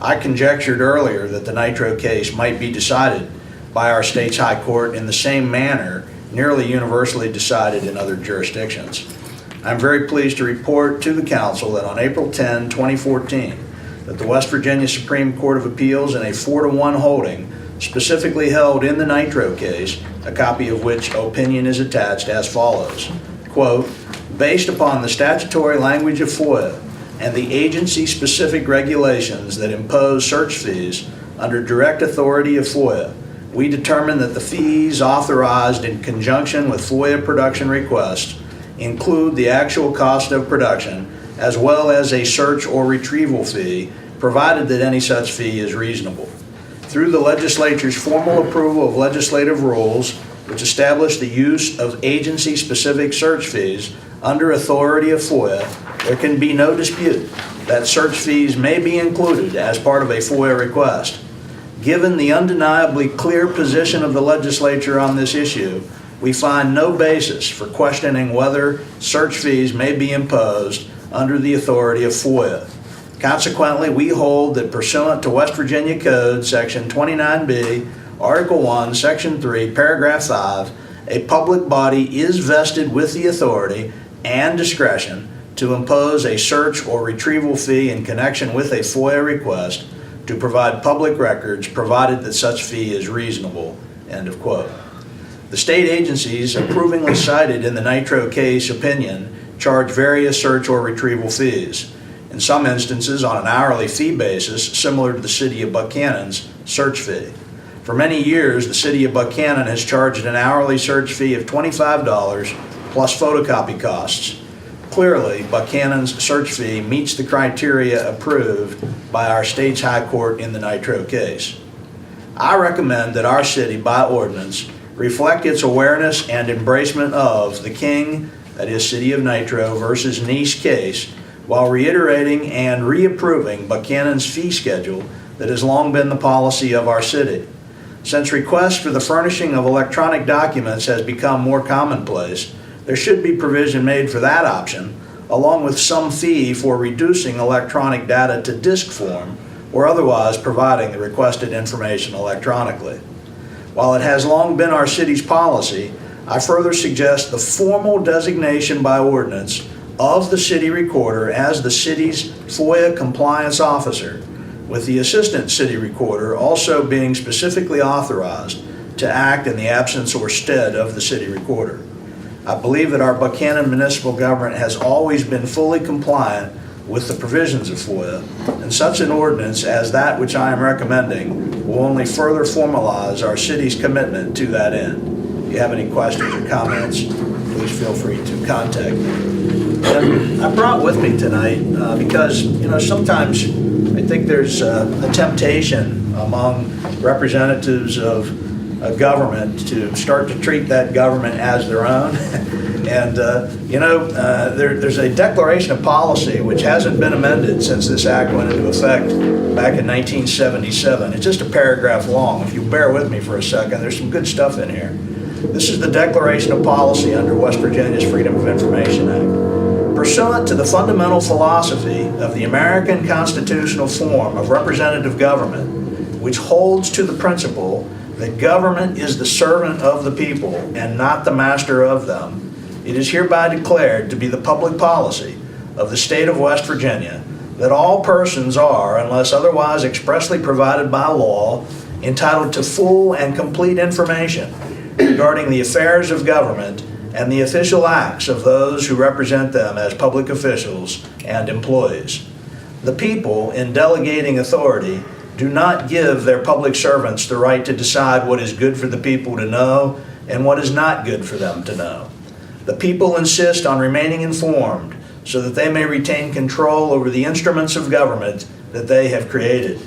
Speaker 7: I conjectured earlier that the Nitro case might be decided by our state's high court in the same manner nearly universally decided in other jurisdictions. I'm very pleased to report to the council that on April 10, 2014, that the West Virginia Supreme Court of Appeals in a 4-1 holding specifically held in the Nitro case, a copy of which opinion is attached as follows, quote, based upon the statutory language of FOIA and the agency-specific regulations that impose search fees under direct authority of FOIA, we determine that the fees authorized in conjunction with FOIA production requests include the actual cost of production as well as a search or retrieval fee, provided that any such fee is reasonable. Through the legislature's formal approval of legislative rules which establish the use of agency-specific search fees under authority of FOIA, there can be no dispute that search fees may be included as part of a FOIA request. Given the undeniably clear position of the legislature on this issue, we find no basis for questioning whether search fees may be imposed under the authority of FOIA. Consequently, we hold that pursuant to West Virginia Code, Section 29B, Article 1, Section 3, Paragraph 5, a public body is vested with the authority and discretion to impose a search or retrieval fee in connection with a FOIA request to provide public records, provided that such fee is reasonable, end of quote. The state agencies approvingly cited in the Nitro case opinion charge various search or retrieval fees, in some instances on an hourly fee basis similar to the city of Buckhannon's search fee. For many years, the city of Buckhannon has charged an hourly search fee of $25 plus photocopy costs. Clearly, Buckhannon's search fee meets the criteria approved by our state's high court in the Nitro case. I recommend that our city, by ordinance, reflect its awareness and embracement of the King, that is City of Nitro versus Nice case, while reiterating and reapproving Buckhannon's fee schedule that has long been the policy of our city. Since requests for the furnishing of electronic documents has become more commonplace, there should be provision made for that option, along with some fee for reducing electronic data to disk form or otherwise providing the requested information electronically. While it has long been our city's policy, I further suggest the formal designation by ordinance of the city recorder as the city's FOIA compliance officer, with the assistant city recorder also being specifically authorized to act in the absence or stead of the city recorder. I believe that our Buckhannon municipal government has always been fully compliant with the provisions of FOIA, and such an ordinance as that which I am recommending will only further formalize our city's commitment to that end. If you have any questions or comments, please feel free to contact me. And I brought with me tonight because, sometimes I think there's a temptation among representatives of government to start to treat that government as their own. And, there's a declaration of policy which hasn't been amended since this act went into effect back in 1977. It's just a paragraph long. If you bear with me for a second, there's some good stuff in here. This is the declaration of policy under West Virginia's Freedom of Information Act. Pursuant to the fundamental philosophy of the American constitutional form of representative government, which holds to the principle that government is the servant of the people and not the master of them, it is hereby declared to be the public policy of the state of West Virginia that all persons are, unless otherwise expressly provided by law, entitled to full and complete information regarding the affairs of government and the official acts of those who represent them as public officials and employees. The people, in delegating authority, do not give their public servants the right to decide what is good for the people to know and what is not good for them to know. The people insist on remaining informed so that they may retain control over the instruments of government that they have created.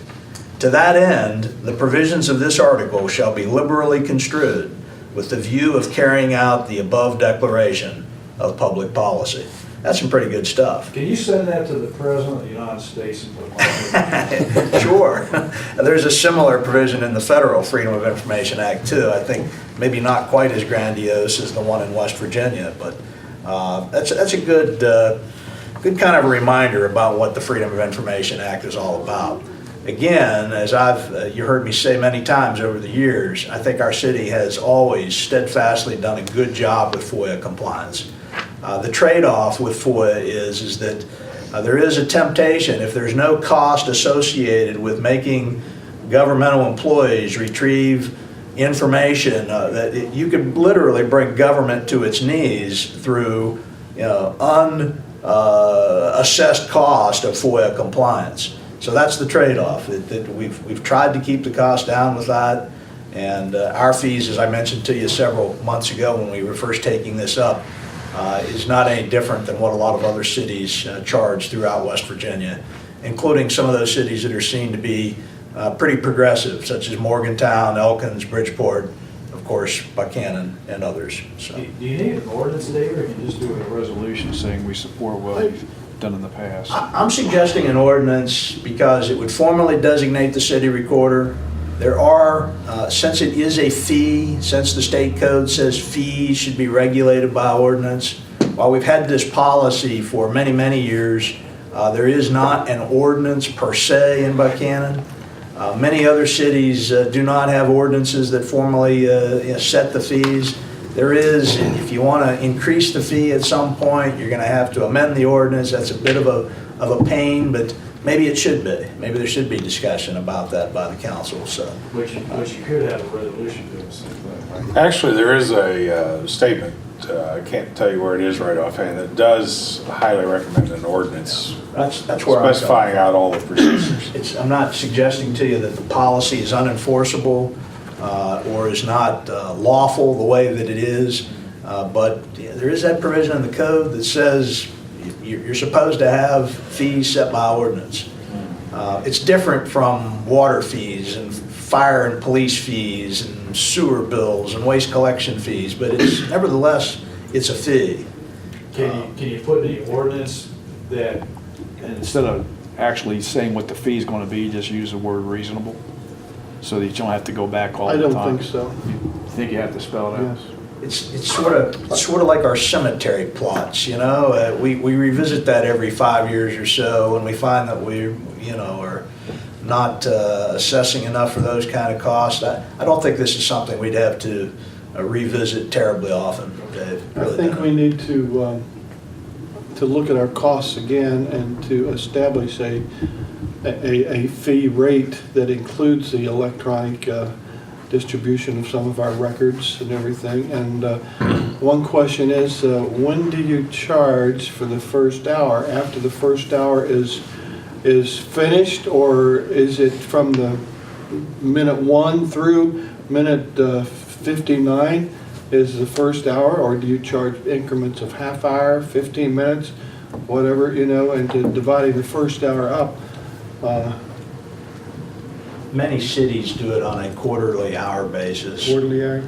Speaker 7: To that end, the provisions of this article shall be liberally construed with the view of carrying out the above declaration of public policy. That's some pretty good stuff.
Speaker 3: Can you send that to the President of the United States and put it on?
Speaker 7: Sure. There's a similar provision in the federal Freedom of Information Act too. I think maybe not quite as grandiose as the one in West Virginia, but that's a good kind of a reminder about what the Freedom of Information Act is all about. Again, as you heard me say many times over the years, I think our city has always steadfastly done a good job with FOIA compliance. The trade-off with FOIA is that there is a temptation, if there's no cost associated with making governmental employees retrieve information, that you could literally bring government to its knees through unassessed cost of FOIA compliance. So that's the trade-off. That we've tried to keep the cost down with that, and our fees, as I mentioned to you several months ago when we were first taking this up, is not any different than what a lot of other cities charge throughout West Virginia, including some of those cities that are seen to be pretty progressive, such as Morgantown, Elkins, Bridgeport, of course, Buckhannon, and others. So.
Speaker 3: Do you need an ordinance, David, or can you just do a resolution saying we support what we've done in the past?
Speaker 7: I'm suggesting an ordinance because it would formally designate the city recorder. There are, since it is a fee, since the state code says fees should be regulated by ordinance, while we've had this policy for many, many years, there is not an ordinance per se in Buckhannon. Many other cities do not have ordinances that formally set the fees. There is, if you want to increase the fee at some point, you're going to have to amend the ordinance. That's a bit of a pain, but maybe it should be. Maybe there should be discussion about that by the council. So,
Speaker 3: But you could have a resolution doing the same thing, right?
Speaker 5: Actually, there is a statement, I can't tell you where it is right offhand, that does highly recommend an ordinance
Speaker 7: that's where I'm going.
Speaker 5: specifying out all the procedures.
Speaker 7: I'm not suggesting to you that the policy is unenforceable or is not lawful the way that it is, but there is that provision in the code that says you're supposed to have fees set by ordinance. It's different from water fees and fire and police fees and sewer bills and waste collection fees, but nevertheless, it's a fee.
Speaker 3: Can you put in the ordinance that, and instead of actually saying what the fee is going to be, just use the word reasonable? So that you don't have to go back all the
Speaker 4: I
Speaker 3: time?
Speaker 4: don't think so.
Speaker 3: You think you have to spell it out?
Speaker 4: Yes.
Speaker 7: It's sort of like our cemetery plots, you know. We revisit that every 5 years or so, and we find that we, are not assessing enough for those kind of costs. I don't think this is something we'd have to revisit terribly often, Dave.
Speaker 4: I think we need to look at our costs again and to establish a fee rate that includes the electronic distribution of some of our records and everything. And one question is, when do you charge for the first hour? After the first hour is finished, or is it from the minute 1 through minute 59 is the first hour, or do you charge increments of half hour, 15 minutes, whatever, and to dividing the first hour up?
Speaker 7: Many cities do it on a quarterly hour basis.
Speaker 4: Quarterly hour?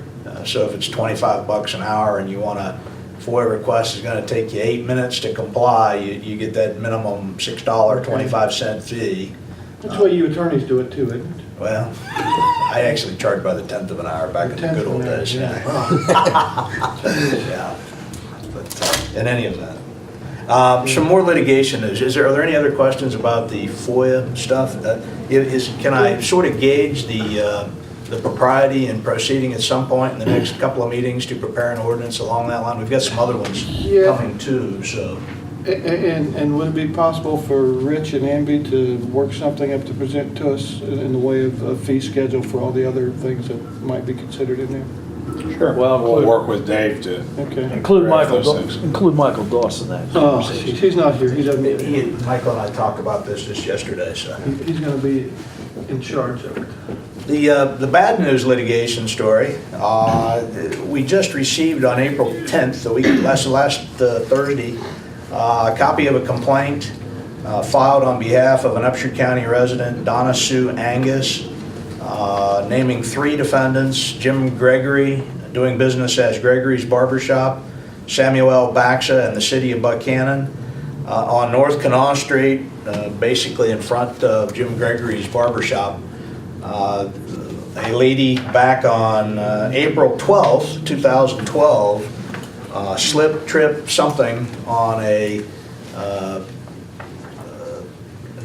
Speaker 7: So if it's $25 an hour and you want a FOIA request is going to take you 8 minutes to comply, you get that minimum $6.25 fee.
Speaker 4: That's the way you attorneys do it too, isn't it?
Speaker 7: Well, I actually charged by the 10th of an hour back in the good old days. Yeah. Yeah. But in any event. Some more litigation news. Are there any other questions about the FOIA stuff? Can I sort of gauge the propriety in proceeding at some point in the next couple of meetings to prepare an ordinance along that line? We've got some other ones coming too, so.
Speaker 4: And would it be possible for Rich and Amby to work something up to present to us in the way of a fee schedule for all the other things that might be considered in there?
Speaker 5: Sure. Well, we'll work with Dave to
Speaker 3: Include Michael
Speaker 5: Dawson
Speaker 3: in that.
Speaker 4: Oh, he's not here. He doesn't.
Speaker 7: Michael and I talked about this just yesterday, so.
Speaker 4: He's going to be in charge of it.
Speaker 7: The bad news litigation story, we just received on April 10th, the week last Thursday, a copy of a complaint filed on behalf of an Upshur County resident, Donna Sue Angus, naming 3 defendants: Jim Gregory, doing business as Gregory's Barbershop, Samuel L. Baxa, and the city of Buckhannon. On North Canal Street, basically in front of Jim Gregory's Barbershop, a lady back on April 12th, 2012, slip, trip, something on a,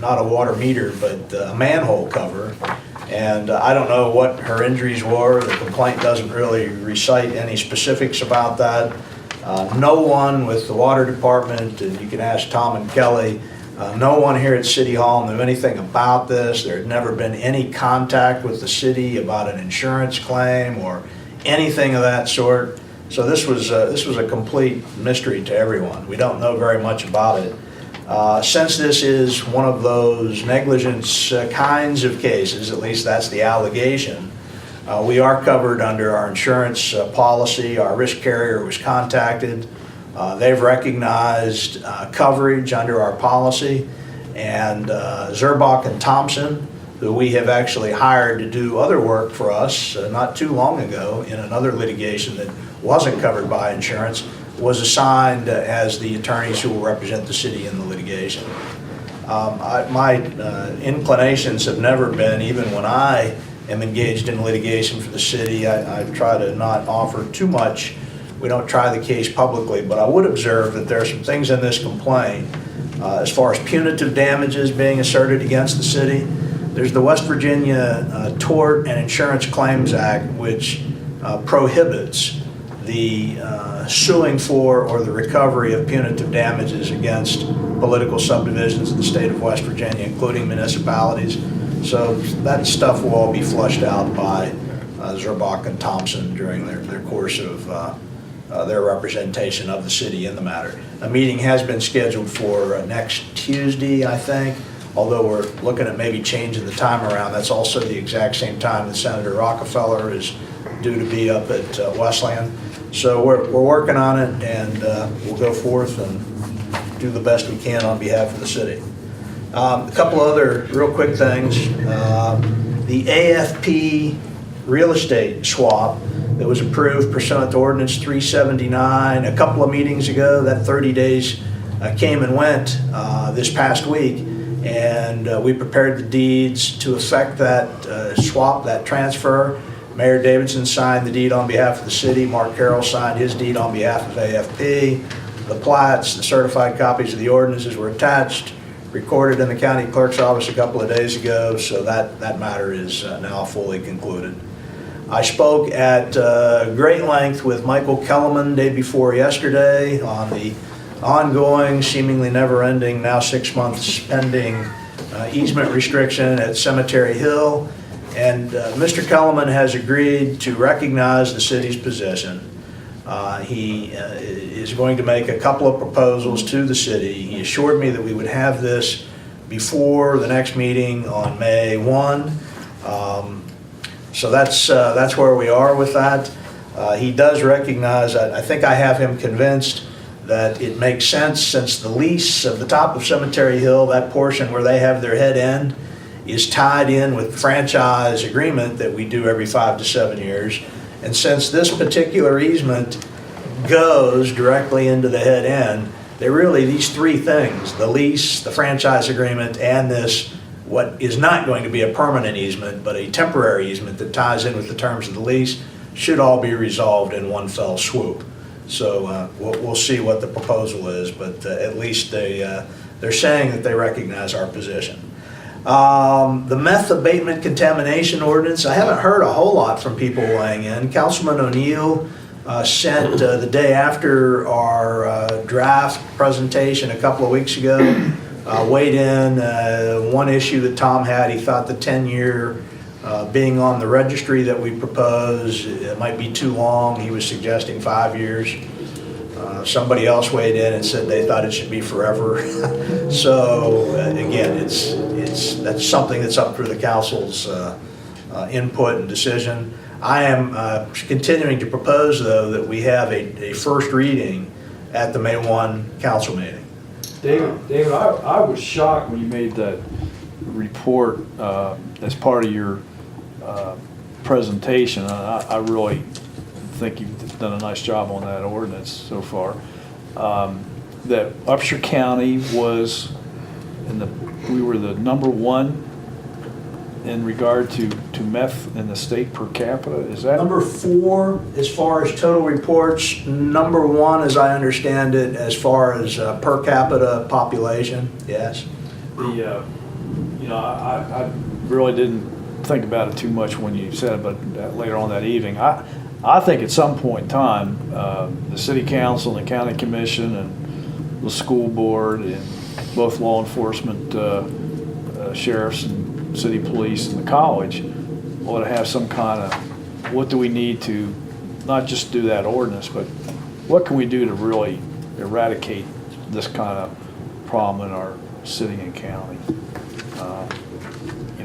Speaker 7: not a water meter, but a manhole cover. And I don't know what her injuries were. The complaint doesn't really recite any specifics about that. No one with the water department, and you can ask Tom and Kelly, no one here at City Hall knew anything about this. There had never been any contact with the city about an insurance claim or anything of that sort. So this was a complete mystery to everyone. We don't know very much about it. Since this is one of those negligence kinds of cases, at least that's the allegation, we are covered under our insurance policy. Our risk carrier was contacted. They've recognized coverage under our policy, and Zurbach and Thompson, who we have actually hired to do other work for us not too long ago in another litigation that wasn't covered by insurance, was assigned as the attorneys who will represent the city in the litigation. My inclinations have never been, even when I am engaged in litigation for the city, I try to not offer too much. We don't try the case publicly, but I would observe that there are some things in this complaint as far as punitive damages being asserted against the city. There's the West Virginia Tort and Insurance Claims Act, which prohibits the suing for or the recovery of punitive damages against political subdivisions in the state of West Virginia, including municipalities. So that stuff will all be flushed out by Zurbach and Thompson during their course of their representation of the city in the matter. A meeting has been scheduled for next Tuesday, I think, although we're looking at maybe changing the time around. That's also the exact same time that Senator Rockefeller is due to be up at Westland. So we're working on it, and we'll go forth and do the best we can on behalf of the city. A couple other real quick things. The AFP real estate swap that was approved pursuant to Ordinance 379 a couple of meetings ago, that 30 days came and went this past week, and we prepared the deeds to effect that swap, that transfer. Mayor Davidson signed the deed on behalf of the city. Mark Carroll signed his deed on behalf of AFP. The plats, the certified copies of the ordinances were attached, recorded in the county clerk's office a couple of days ago, so that matter is now fully concluded. I spoke at great length with Michael Kellerman day before yesterday on the ongoing, seemingly never-ending, now 6 months pending easement restriction at Cemetery Hill. And Mr. Kellerman has agreed to recognize the city's position. He is going to make a couple of proposals to the city. He assured me that we would have this before the next meeting on May 1. So that's where we are with that. He does recognize, I think I have him convinced that it makes sense, since the lease of the top of Cemetery Hill, that portion where they have their head end, is tied in with the franchise agreement that we do every 5 to 7 years. And since this particular easement goes directly into the head end, they're really these 3 things: the lease, the franchise agreement, and this, what is not going to be a permanent easement, but a temporary easement that ties in with the terms of the lease, should all be resolved in one fell swoop. So we'll see what the proposal is, but at least they're saying that they recognize our position. The meth abatement contamination ordinance, I haven't heard a whole lot from people weighing in. Councilman O'Neill sent the day after our draft presentation a couple of weeks ago, weighed in one issue that Tom had. He thought the 10-year being on the registry that we propose, it might be too long. He was suggesting 5 years. Somebody else weighed in and said they thought it should be forever. So again, that's something that's up for the council's input and decision. I am continuing to propose, though, that we have a first reading at the May 1 council meeting.
Speaker 3: David, I was shocked when you made that report as part of your presentation. I really think you've done a nice job on that ordinance so far. That Upshur County was we were the #1 in regard to meth in the state per capita. Is that
Speaker 7: Number 4, as far as total reports. Number 1, as I understand it, as far as per capita population, yes.
Speaker 3: I really didn't think about it too much when you said it, but later on that evening, I think at some point in time, the city council and the county commission and the school board and both law enforcement, sheriffs and city police and the college ought to have some kind of, what do we need to, not just do that ordinance, but what can we do to really eradicate this kind of problem in our city and county?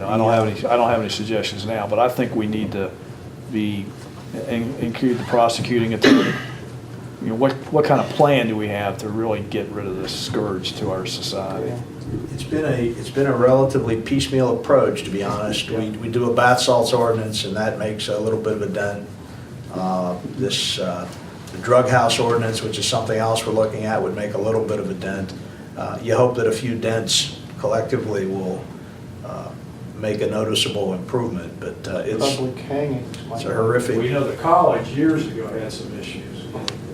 Speaker 3: I don't have any suggestions now, but I think we need to include the prosecuting attorney. What kind of plan do we have to really get rid of this scourge to our society?
Speaker 7: It's been a relatively piecemeal approach, to be honest. We do a bath salts ordinance, and that makes a little bit of a dent. The drug house ordinance, which is something else we're looking at, would make a little bit of a dent. You hope that a few dents collectively will make a noticeable improvement, but it's a horrific.
Speaker 3: We know the college years ago had some issues.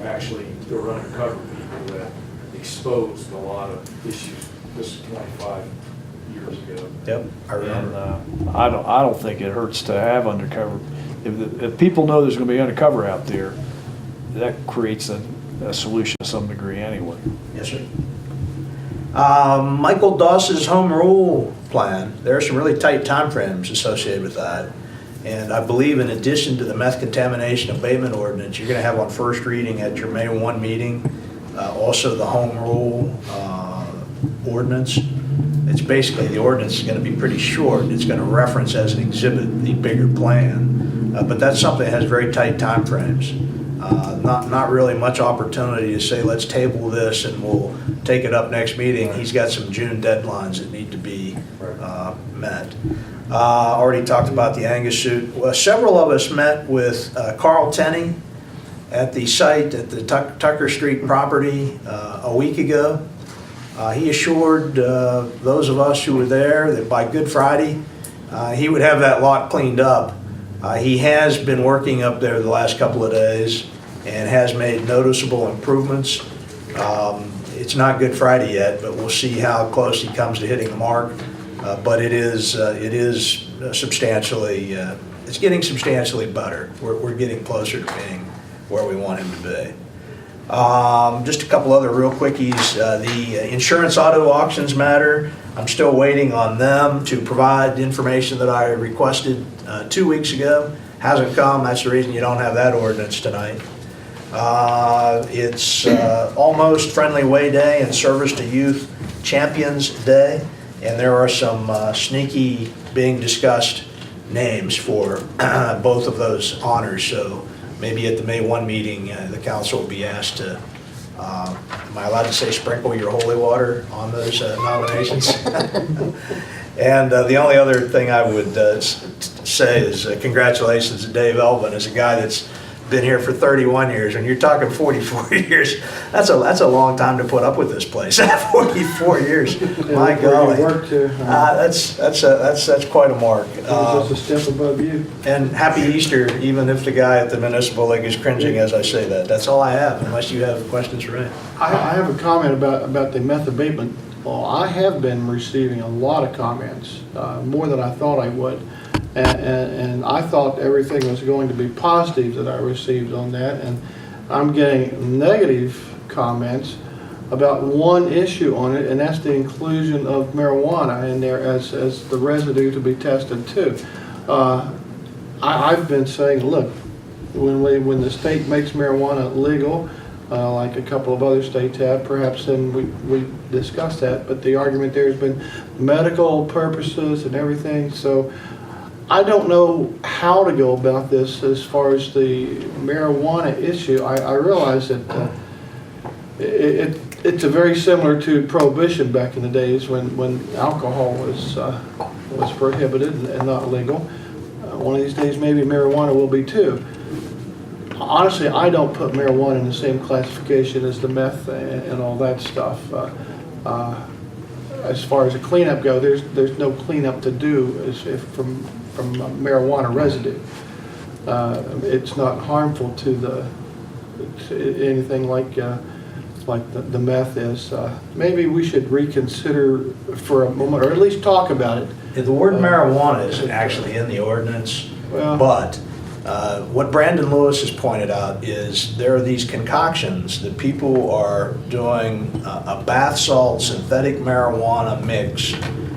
Speaker 3: Actually, there were undercover people that exposed a lot of issues. This is 25 years ago.
Speaker 7: Yep, I remember.
Speaker 3: And I don't think it hurts to have undercover. If people know there's going to be undercover out there, that creates a solution to some degree anyway.
Speaker 7: Yes, sir. Michael Doss's home rule plan, there are some really tight timeframes associated with that. And I believe in addition to the meth contamination abatement ordinance, you're going to have on first reading at your May 1 meeting, also the home rule ordinance. It's basically, the ordinance is going to be pretty short. It's going to reference as an exhibit the bigger plan. But that's something that has very tight timeframes. Not really much opportunity to say, let's table this and we'll take it up next meeting. He's got some June deadlines that need to be met. Already talked about the Angus suit. Well, several of us met with Carl Tenney at the site at the Tucker Street property a week ago. He assured those of us who were there that by Good Friday, he would have that lot cleaned up. He has been working up there the last couple of days and has made noticeable improvements. It's not Good Friday yet, but we'll see how close he comes to hitting the mark. But it is substantially, it's getting substantially better. We're getting closer to being where we want him to be. Just a couple other real quickies. The insurance auto auctions matter. I'm still waiting on them to provide the information that I requested 2 weeks ago. Hasn't come. That's the reason you don't have that ordinance tonight. It's almost Friendly Way Day and Service to Youth Champions Day. And there are some sneaky being discussed names for both of those honors. So maybe at the May 1 meeting, the council will be asked to, am I allowed to say sprinkle your holy water on those nominations? And the only other thing I would say is congratulations to Dave Elvin as a guy that's been here for 31 years. When you're talking 44 years, that's a long time to put up with this place. 44 years, my golly. That's quite a mark.
Speaker 4: Just a step above you.
Speaker 7: And happy Easter, even if the guy at the Municipal League is cringing as I say that. That's all I have, unless you have questions for me.
Speaker 4: I have a comment about the meth abatement. Well, I have been receiving a lot of comments, more than I thought I would. And I thought everything was going to be positive that I received on that, and I'm getting negative comments about one issue on it, and that's the inclusion of marijuana in there as the residue to be tested too. I've been saying, look, when the state makes marijuana legal, like a couple of other states have, perhaps then we discuss that, but the argument there has been medical purposes and everything, so I don't know how to go about this as far as the marijuana issue. I realize that it's a very similar to prohibition back in the days when alcohol was prohibited and not legal. One of these days, maybe marijuana will be too. Honestly, I don't put marijuana in the same classification as the meth and all that stuff. As far as a cleanup go, there's no cleanup to do from marijuana residue. It's not harmful to anything like the meth is. Maybe we should reconsider for a moment, or at least talk about it.
Speaker 7: The word marijuana isn't actually in the ordinance, but what Brandon Lewis has pointed out is there are these concoctions that people are doing a bath salt synthetic marijuana mix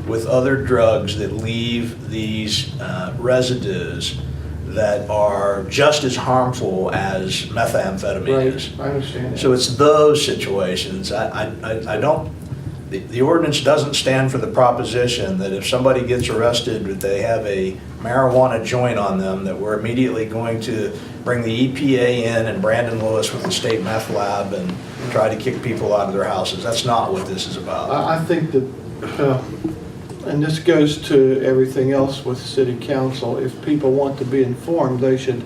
Speaker 7: with other drugs that leave these residues that are just as harmful as methamphetamine is.
Speaker 4: Right, I understand that.
Speaker 7: So it's those situations. I don't, the ordinance doesn't stand for the proposition that if somebody gets arrested, that they have a marijuana joint on them, that we're immediately going to bring the EPA in and Brandon Lewis with the state meth lab and try to kick people out of their houses. That's not what this is about.
Speaker 4: I think that, and this goes to everything else with city council, if people want to be informed, they should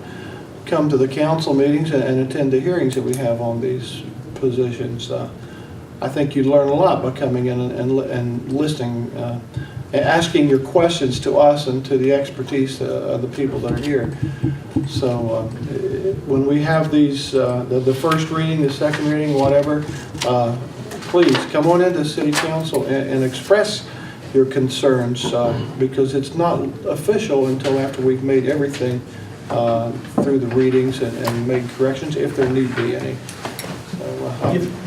Speaker 4: come to the council meetings and attend the hearings that we have on these positions. I think you'd learn a lot by coming in and listening, and asking your questions to us and to the expertise of the people that are here. So when we have these, the first reading, the second reading, whatever, please come on into city council and express your concerns, because it's not official until after we've made everything through the readings and made corrections, if there need be any.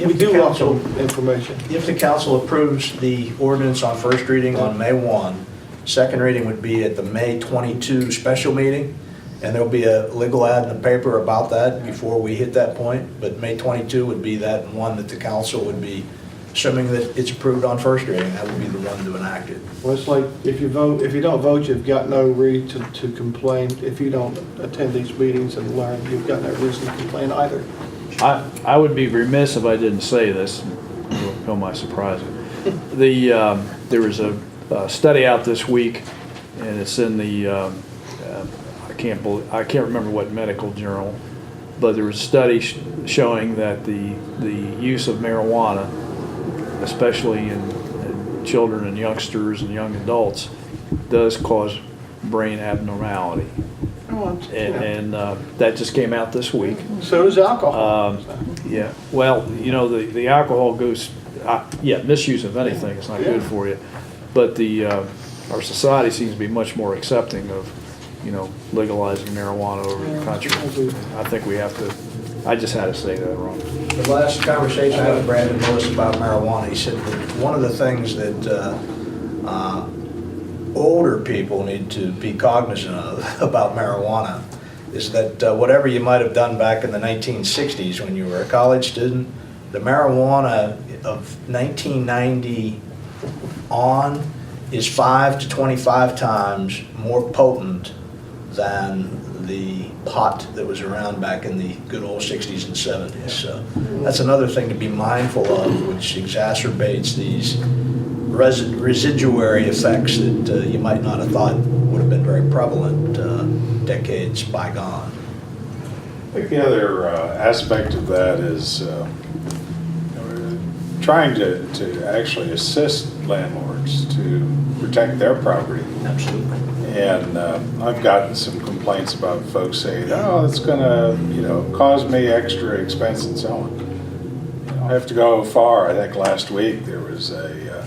Speaker 4: We do want some information.
Speaker 7: If the council approves the ordinance on first reading on May 1, second reading would be at the May 22 special meeting, and there'll be a legal ad in the paper about that before we hit that point, but May 22 would be that one that the council would be, assuming that it's approved on first reading, that would be the one to enact it.
Speaker 4: Well, it's like if you don't vote, you've got no reason to complain. If you don't attend these meetings and learn, you've got no reason to complain either.
Speaker 3: I would be remiss if I didn't say this, it'll come my surprise. There was a study out this week, and it's in the, I can't remember what medical journal, but there was a study showing that the use of marijuana, especially in children and youngsters and young adults, does cause brain abnormality. And that just came out this week.
Speaker 4: So does alcohol.
Speaker 3: Yeah, well, you know, the alcohol goes, misuse of anything is not good for you. But our society seems to be much more accepting of, legalizing marijuana over the country. I think we have to, I just had to say that wrong.
Speaker 7: The last conversation I had with Brandon Lewis about marijuana, he said that one of the things that older people need to be cognizant of about marijuana is that whatever you might have done back in the 1960s when you were a college student, the marijuana of 1990 on is 5 to 25 times more potent than the pot that was around back in the good old 60s and 70s. So that's another thing to be mindful of, which exacerbates these residuary effects that you might not have thought would have been very prevalent decades bygone.
Speaker 5: I think the other aspect of that is trying to actually assist landlords to protect their property.
Speaker 7: Absolutely.
Speaker 5: And I've gotten some complaints about folks saying, oh, it's going to, cause me extra expense and so on. I have to go far. I think last week there was a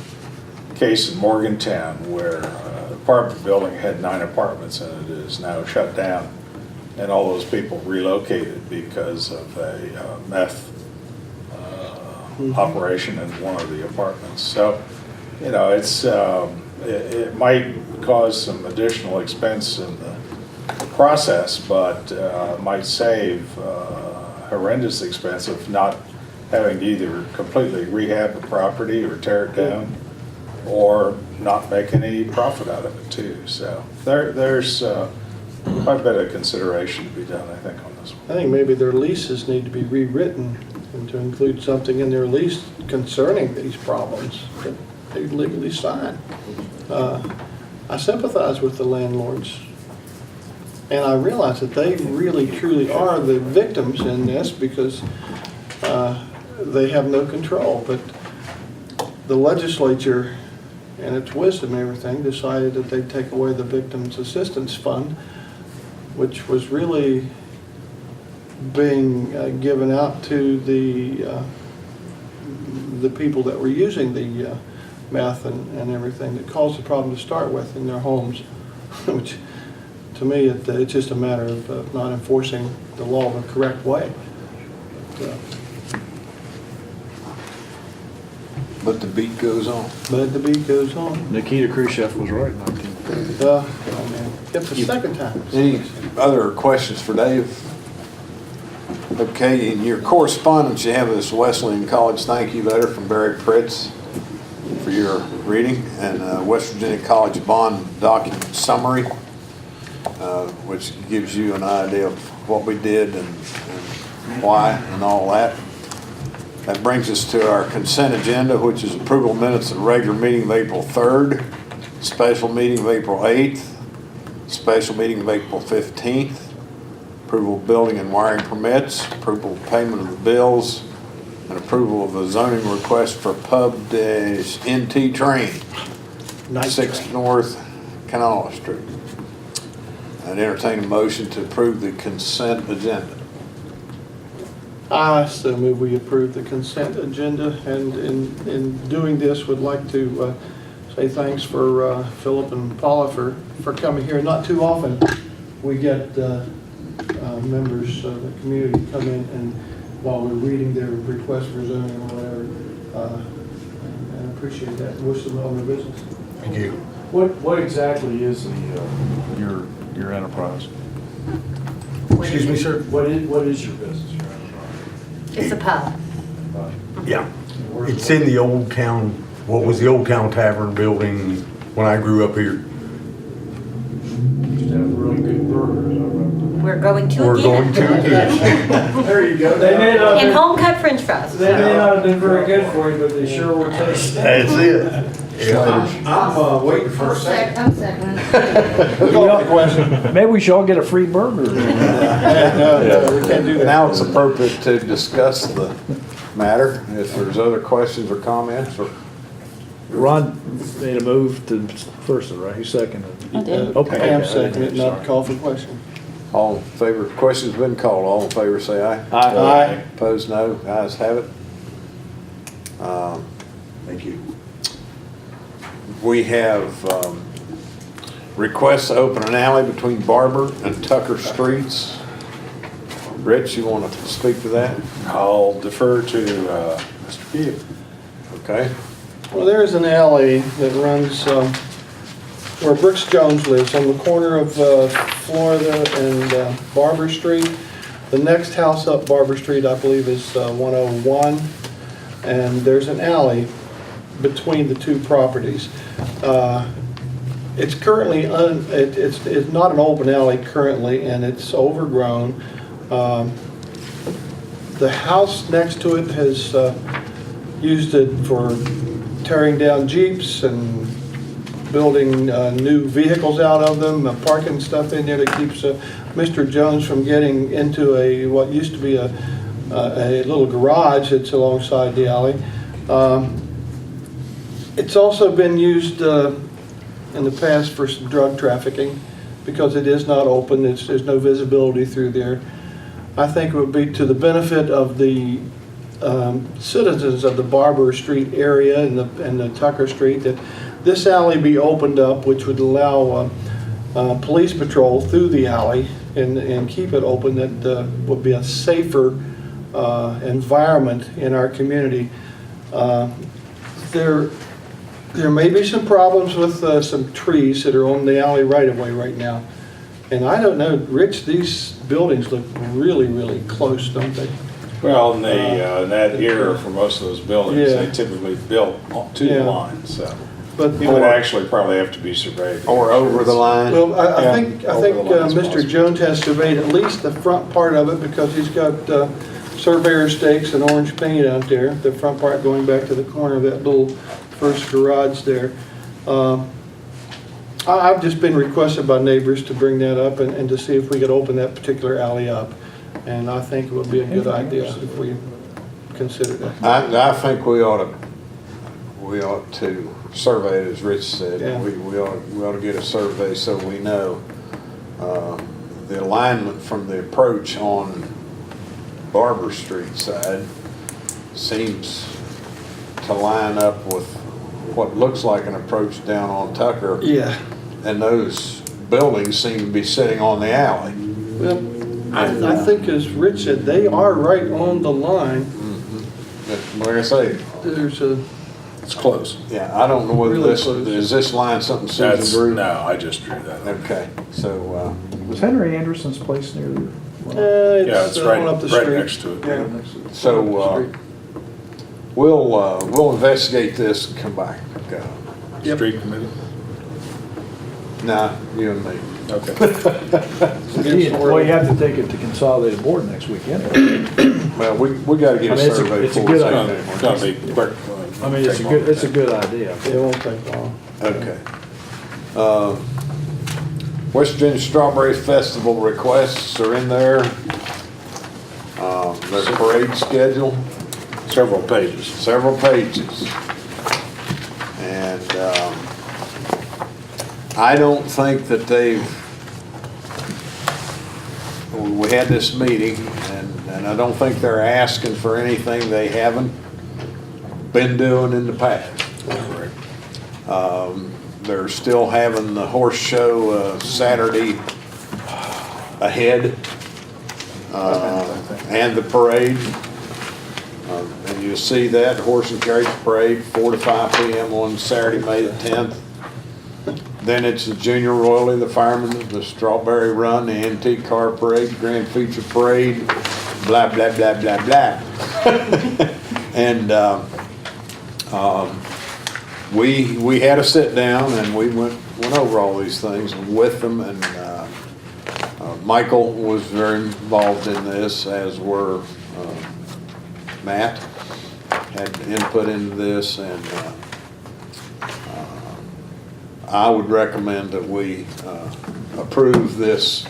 Speaker 5: case in Morgantown where an apartment building had 9 apartments and it is now shut down. And all those people relocated because of a meth operation in one of the apartments. So, it's it might cause some additional expense in the process, but might save horrendous expense of not having to either completely rehab the property or tear it down, or not make any profit out of it too. So there's quite a bit of consideration to be done, I think, on this one.
Speaker 4: I think maybe their leases need to be rewritten and to include something in their lease concerning these problems that they legally sign. I sympathize with the landlords, and I realize that they really truly are the victims in this because they have no control. But the legislature, and its wisdom and everything, decided that they'd take away the Victims Assistance Fund, which was really being given out to the people that were using the meth and everything that caused the problem to start with in their homes, which to me it's just a matter of not enforcing the law the correct way.
Speaker 1: But the beat goes on.
Speaker 4: But the beat goes on.
Speaker 3: Nikita Khrushchev was right in 1930.
Speaker 4: Oh man, it's the second time.
Speaker 1: Any other questions for Dave? Okay, in your correspondence, you have this Wesleyan College thank you letter from Barry Pritz for your reading, and West Virginia College bond document summary, which gives you an idea of what we did and why and all that. That brings us to our consent agenda, which is approval minutes of the regular meeting of April 3rd, special meeting of April 8th, special meeting of April 15th, approval of building and wiring permits, approval of payment of the bills, and approval of a zoning request for Pub-NT Train, 6 North Kanawha Street. I'd entertain a motion to approve the consent agenda.
Speaker 4: I so move we approve the consent agenda, and in doing this would like to say thanks for Philip and Paula for coming here. Not too often we get members of the community come in and while we're reading their request for zoning or whatever, and I appreciate that. Wish them all their business.
Speaker 2: Thank you.
Speaker 3: What exactly is your enterprise?
Speaker 2: Excuse me, sir?
Speaker 3: What is your business, your enterprise?
Speaker 14: It's a pub.
Speaker 15: Yeah, it's in the old town, what was the old town tavern building when I grew up here.
Speaker 3: Used to have really good burgers, I remember.
Speaker 14: We're going to
Speaker 15: We're
Speaker 14: again.
Speaker 15: going to again.
Speaker 3: There you go.
Speaker 14: And home cut french fries.
Speaker 3: They may not have been very good for you, but they sure were tasty.
Speaker 15: That's it.
Speaker 2: I'm waiting for a second.
Speaker 8: I'm second.
Speaker 4: Call the question.
Speaker 3: Maybe we should all get a free burger.
Speaker 4: No, we can't do that.
Speaker 1: Now it's appropriate to discuss the matter. If there's other questions or comments, or
Speaker 3: Ron made a move to first, right? Who seconded?
Speaker 8: I did.
Speaker 3: Okay.
Speaker 4: Pam seconded, not call for question.
Speaker 1: all in favor, question's been called, all in favor say aye.
Speaker 4: Aye.
Speaker 1: Opposed, no. Ayes have it.
Speaker 15: Thank you.
Speaker 1: We have requests to open an alley between Barber and Tucker Streets. Rich, you want to speak to that?
Speaker 5: I'll defer to Mr. Pugh.
Speaker 1: Okay.
Speaker 4: Well, there's an alley that runs where Brooks Jones lives, on the corner of Florida and Barber Street. The next house up Barber Street, I believe, is 101. And there's an alley between the two properties. It's currently, it's not an open alley currently, and it's overgrown. The house next to it has used it for tearing down Jeeps and building new vehicles out of them, parking stuff in there that keeps Mr. Jones from getting into what used to be a little garage that's alongside the alley. It's also been used in the past for some drug trafficking because it is not open. There's no visibility through there. I think it would be to the benefit of the citizens of the Barber Street area and the Tucker Street that this alley be opened up, which would allow police patrol through the alley and keep it open. That would be a safer environment in our community. There may be some problems with some trees that are on the alley right-of-way right now. And I don't know, Rich, these buildings look really, really close, don't they?
Speaker 5: Well, in that era, for most of those buildings,
Speaker 4: Yeah.
Speaker 5: they typically built to the
Speaker 4: Yeah.
Speaker 5: line, so.
Speaker 4: But
Speaker 5: It would actually probably have to be surveyed.
Speaker 1: Or over the line.
Speaker 4: Well, I think
Speaker 5: over the line is
Speaker 4: Mr.
Speaker 5: possible.
Speaker 4: Jones has surveyed at least the front part of it because he's got surveyor stakes and orange paint out there, the front part going back to the corner of that little first garage there. I've just been requested by neighbors to bring that up and to see if we could open that particular alley up. And I think it would be a good idea if we consider that.
Speaker 1: I think we ought to survey it, as Rich said.
Speaker 4: Yeah.
Speaker 1: We ought to get a survey so we know the alignment from the approach on Barber Street side seems to line up with what looks like an approach down on Tucker.
Speaker 4: Yeah.
Speaker 1: And those buildings seem to be sitting on the alley.
Speaker 4: Well, I think as Rich said, they are right on the line.
Speaker 1: But like I say,
Speaker 4: There's a,
Speaker 5: It's close.
Speaker 1: yeah, I don't know whether
Speaker 4: Really
Speaker 1: this,
Speaker 4: close.
Speaker 1: is this line something
Speaker 5: That's,
Speaker 1: Susan drew?
Speaker 5: no, I just drew that.
Speaker 1: Okay, so,
Speaker 3: Was Henry Anderson's place near there?
Speaker 5: Yeah, it's
Speaker 4: it's
Speaker 5: right,
Speaker 4: on up the
Speaker 5: right
Speaker 4: street.
Speaker 5: next to it.
Speaker 4: Yeah.
Speaker 1: so, we'll investigate this and come back.
Speaker 4: Yep.
Speaker 5: Street committee?
Speaker 1: Nah, you and me.
Speaker 5: Okay.
Speaker 3: Well, you have to take it to consolidated board next week anyway.
Speaker 1: Well, we gotta get
Speaker 3: I
Speaker 1: a
Speaker 3: mean, it's a-
Speaker 1: survey
Speaker 3: it's a
Speaker 1: before we
Speaker 3: good
Speaker 1: say
Speaker 3: idea.
Speaker 1: anything.
Speaker 5: It's gonna be quick.
Speaker 3: I mean, it's a good idea.
Speaker 4: It won't take long.
Speaker 1: Okay. West Virginia Strawberry Festival requests are in there. There's a parade schedule,
Speaker 5: Several pages.
Speaker 1: several pages. And I don't think that we had this meeting, and I don't think they're asking for anything they haven't been doing in the past. They're still having the horse show Saturday ahead, and the parade. And you'll see that horse and carriage parade, 4 to 5 p.m. on Saturday, May the 10th. Then it's the Junior Royalty, the Fireman, the Strawberry Run, the Antique Car Parade, Grand Feature Parade, blah, blah, blah, blah, blah. And we had a sit down and we went over all these things with them, and Michael was very involved in this, as were Matt, had input into this, and I would recommend that we approve this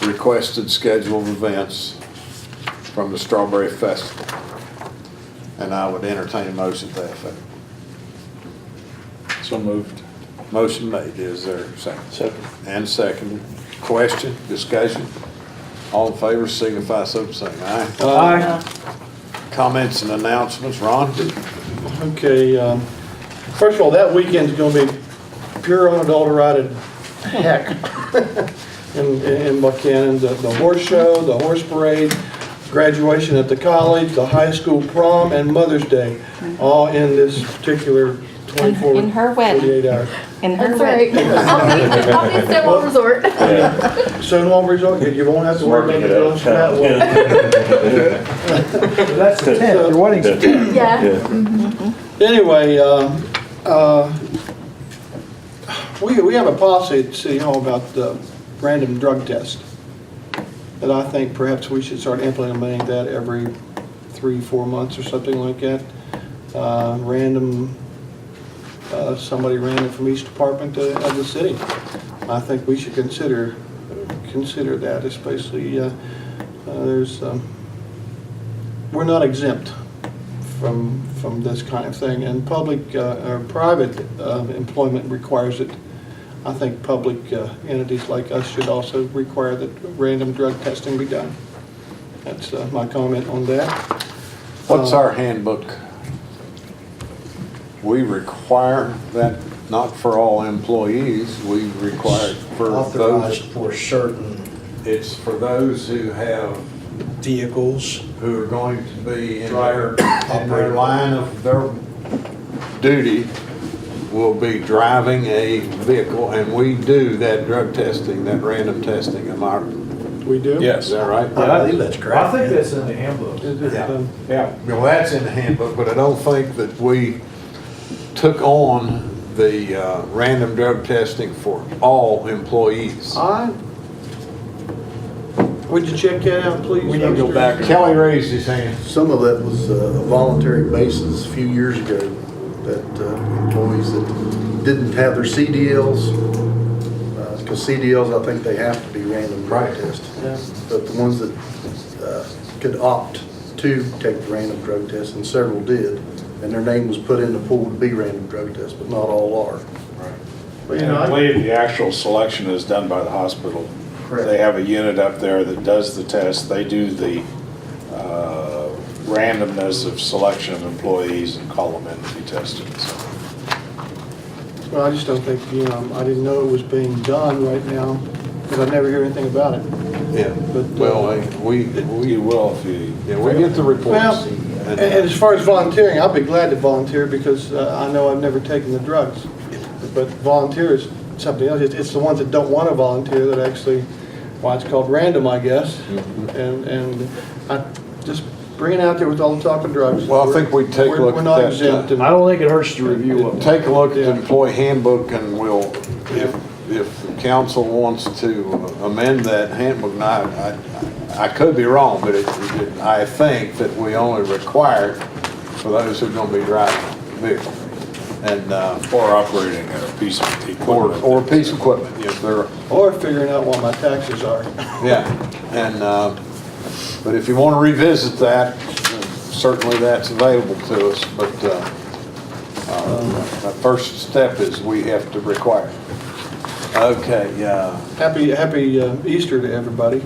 Speaker 1: requested schedule of events from the Strawberry Festival. And I would entertain a motion to that effect.
Speaker 5: So moved.
Speaker 1: Motion made, is there a second?
Speaker 6: Second.
Speaker 1: And seconded. Question, discussion? All in favor signify so saying aye.
Speaker 3: Aye.
Speaker 1: Comments and announcements, Ron?
Speaker 4: Okay, first of all, that weekend's gonna be pure unadulterated heck in Buckhannon. The horse show, the horse parade, graduation at the college, the high school prom, and Mother's Day, all in this particular 24,
Speaker 8: In her wedding.
Speaker 4: 48 hours.
Speaker 8: And her
Speaker 14: That's right.
Speaker 8: wedding.
Speaker 14: I'll be at Stonewall Resort.
Speaker 4: Stonewall Resort, you won't have to worry about the drugs for that one.
Speaker 3: That's the 10th, your wedding's the 10th.
Speaker 14: Yeah.
Speaker 4: Anyway, we have a policy at City Hall about the random drug test. And I think perhaps we should start implementing that every 3-4 months or something like that. Somebody random from each department of the city. I think we should consider that, especially we're not exempt from this kind of thing, and public or private employment requires it. I think public entities like us should also require that random drug testing be done. That's my comment on that.
Speaker 1: What's our handbook? We require that, not for all employees, we require it for
Speaker 7: Authorized
Speaker 1: those.
Speaker 7: for certain
Speaker 1: It's for those who have,
Speaker 7: vehicles.
Speaker 1: who are going to be in their line of their duty, will be driving a vehicle, and we do that drug testing, that random testing. Am I,
Speaker 4: We do?
Speaker 5: Yes.
Speaker 1: is that right?
Speaker 7: I believe that's correct.
Speaker 3: I think that's in the handbook.
Speaker 4: Is it,
Speaker 1: Yeah.
Speaker 3: Yeah.
Speaker 1: Well, that's in the handbook, but I don't think that we took on the random drug testing for all employees.
Speaker 4: Would you check that out, please?
Speaker 3: We need to go back.
Speaker 1: Kelly raised his hand.
Speaker 13: Some of that was a voluntary basis a few years ago, that employees that didn't have their CDLs, because CDLs, I think they have to be random drug tests.
Speaker 4: Yeah.
Speaker 13: But the ones that could opt to take the random drug test, and several did, and their name was put in the pool to be random drug tests, but not all are.
Speaker 4: Well, you
Speaker 5: And
Speaker 4: know,
Speaker 5: I believe the actual selection is done by the hospital.
Speaker 13: Correct.
Speaker 5: They have a unit up there that does the test. They do the randomness of selection of employees and call them in to be tested. So,
Speaker 4: well, I just don't think, I didn't know it was being done right now, because I never hear anything about it.
Speaker 1: Yeah,
Speaker 4: But,
Speaker 1: well, we
Speaker 5: you will if you.
Speaker 1: yeah, we get the reports.
Speaker 4: Well, and as far as volunteering, I'll be glad to volunteer, because I know I've never taken the drugs. But volunteer is something else. It's the ones that don't want to volunteer that actually, why it's called random, I guess. And I just bring it out there with all the talk of drugs.
Speaker 1: Well, I think we take a look
Speaker 4: We're
Speaker 1: at
Speaker 4: not
Speaker 1: that,
Speaker 4: exempt. and-
Speaker 3: I don't think it hurts to review them.
Speaker 1: Take a look at the
Speaker 4: Yeah.
Speaker 1: employee handbook, and we'll, if the council wants to amend that handbook, now, I could be wrong, but I think that we only require it for those who are gonna be driving vehicles. And,
Speaker 5: Or operating a piece of equipment.
Speaker 1: or a piece of equipment, if they're,
Speaker 4: Or figuring out what my taxes are.
Speaker 1: yeah. And, but if you wanna revisit that, certainly that's available to us, but, the first step is we have to require it. Okay,
Speaker 4: Happy Easter to everybody.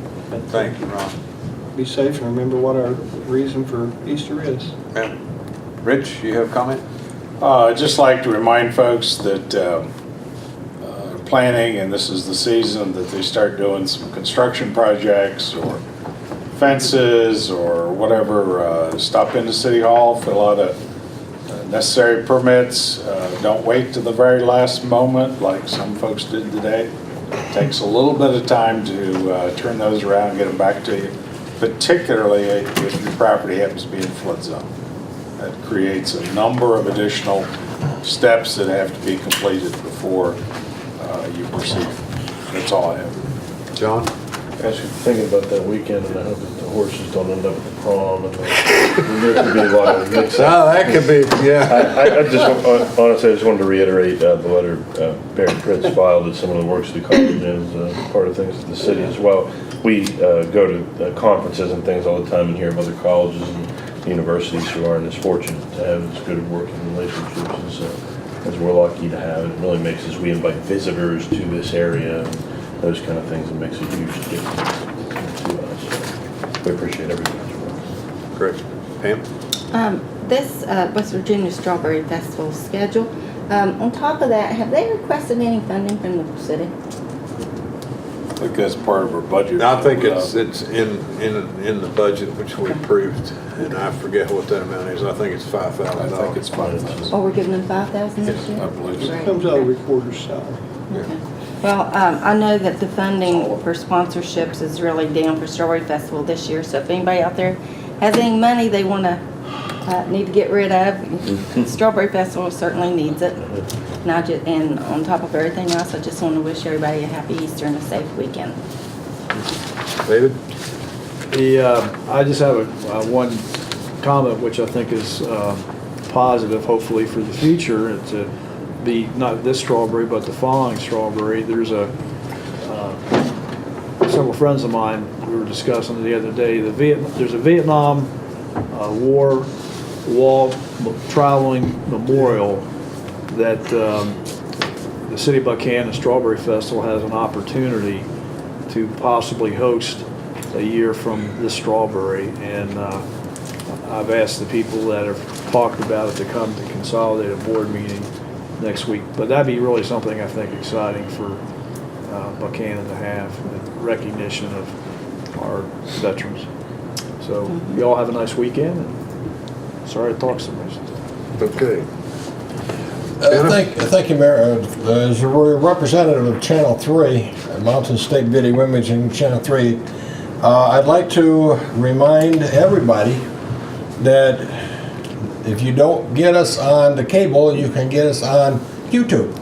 Speaker 1: thank you, Ron.
Speaker 4: Be safe and remember what our reason for Easter is.
Speaker 1: Yeah. Rich, you have a comment?
Speaker 5: I'd just like to remind folks that planning, and this is the season that they start doing some construction projects or fences or whatever, stop into City Hall, fill out a necessary permits. Don't wait to the very last moment like some folks did today. It takes a little bit of time to turn those around and get them back to you, particularly if your property happens to be in a flood zone. That creates a number of additional steps that have to be completed before you proceed. That's all I have.
Speaker 1: John?
Speaker 6: Guys, thinking about that weekend, and I hope that the horses don't end up at the prom, and there could be a lot of mix-up.
Speaker 1: Oh, that could be, yeah.
Speaker 6: I just, honestly, I just wanted to reiterate the letter Barry Prince filed at some of the works of the college as part of things at the city as well. We go to conferences and things all the time and hear of other colleges and universities who aren't as fortunate to have as good of working relationships as we're lucky to have. It really makes us, we invite visitors to this area and those kind of things. It makes a huge difference to us. So we appreciate everybody's work.
Speaker 1: Great. Pam?
Speaker 8: This West Virginia Strawberry Festival schedule, on top of that, have they requested any funding from the city?
Speaker 5: I think that's part of our budget.
Speaker 1: I think it's in the budget which we approved, and I forget what that amount is. I think it's $5,000.
Speaker 5: I think it's $5,000.
Speaker 8: Oh, we're giving them 5,000 this year?
Speaker 5: I believe so.
Speaker 8: Great.
Speaker 4: Comes out of recorder's salary.
Speaker 8: Okay. Well, I know that the funding for sponsorships is really down for Strawberry Festival this year, so if anybody out there has any money they want to, need to get rid of, Strawberry Festival certainly needs it. And on top of everything else, I just want to wish everybody a happy Easter and a safe weekend.
Speaker 1: David?
Speaker 3: I just have one comment which I think is positive, hopefully for the future. To be not this strawberry, but the following strawberry. There's several friends of mine, we were discussing the other day. There's a Vietnam War wall traveling memorial that the City of Buckhannon Strawberry Festival has an opportunity to possibly host a year from this strawberry, and I've asked the people that have talked about it to come to consolidate a board meeting next week. But that'd be really something I think exciting for Buckhannon to have, in recognition of our veterans. So y'all have a nice weekend, and sorry to talk so much.
Speaker 1: Okay.
Speaker 2: Thank you, Mayor. As a representative of Channel 3, Mountain State Video Imaging Channel 3, I'd like to remind everybody that if you don't get us on the cable, you can get us on YouTube.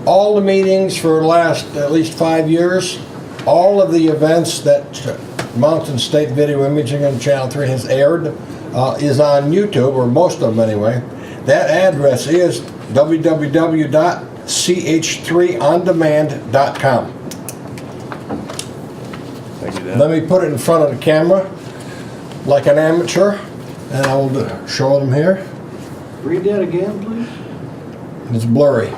Speaker 2: All the meetings for the last at least 5 years all of the events that Mountain State Video Imaging on Channel 3 has aired is on YouTube, or most of them anyway. That address is www.ch3ondemand.com.
Speaker 6: Thank you, Dan.
Speaker 2: Let me put it in front of the camera like an amateur, and I will show them here.
Speaker 4: Read that again, please.
Speaker 2: It's blurry.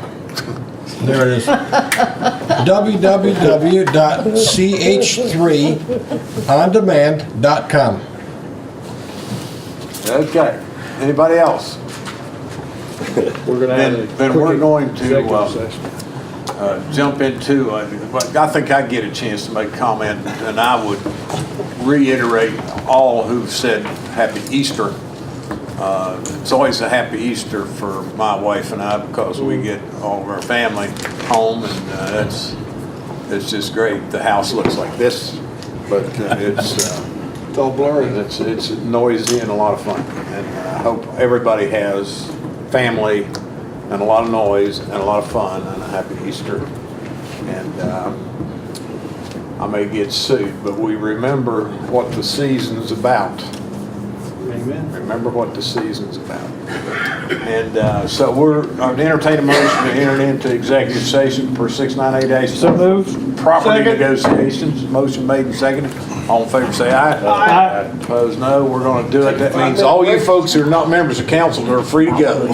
Speaker 2: There it is. www.ch3ondemand.com.
Speaker 1: Okay, anybody else?
Speaker 3: We're gonna have a
Speaker 1: Then we're
Speaker 3: quick
Speaker 1: going to
Speaker 3: executive session.
Speaker 1: jump into, but I think I get a chance to make a comment, and I would reiterate all who've said Happy Easter. It's always a happy Easter for my wife and I because we get all of our family home, and it's just great. The house looks like this, but it's
Speaker 4: all blurry.
Speaker 1: It's noisy and a lot of fun, and I hope everybody has family and a lot of noise and a lot of fun and a happy Easter. And I may get sued, but we remember what the season's about.
Speaker 4: Amen.
Speaker 1: Remember what the season's about. And so we're entertain a motion to enter into executive session per 698A.
Speaker 3: So moved.
Speaker 1: Property
Speaker 4: Second.
Speaker 1: negotiations. Motion made and seconded. All in favor say aye.
Speaker 3: Aye.
Speaker 1: Opposed no. We're going to do it. That means all you folks who are not members of council are free to go.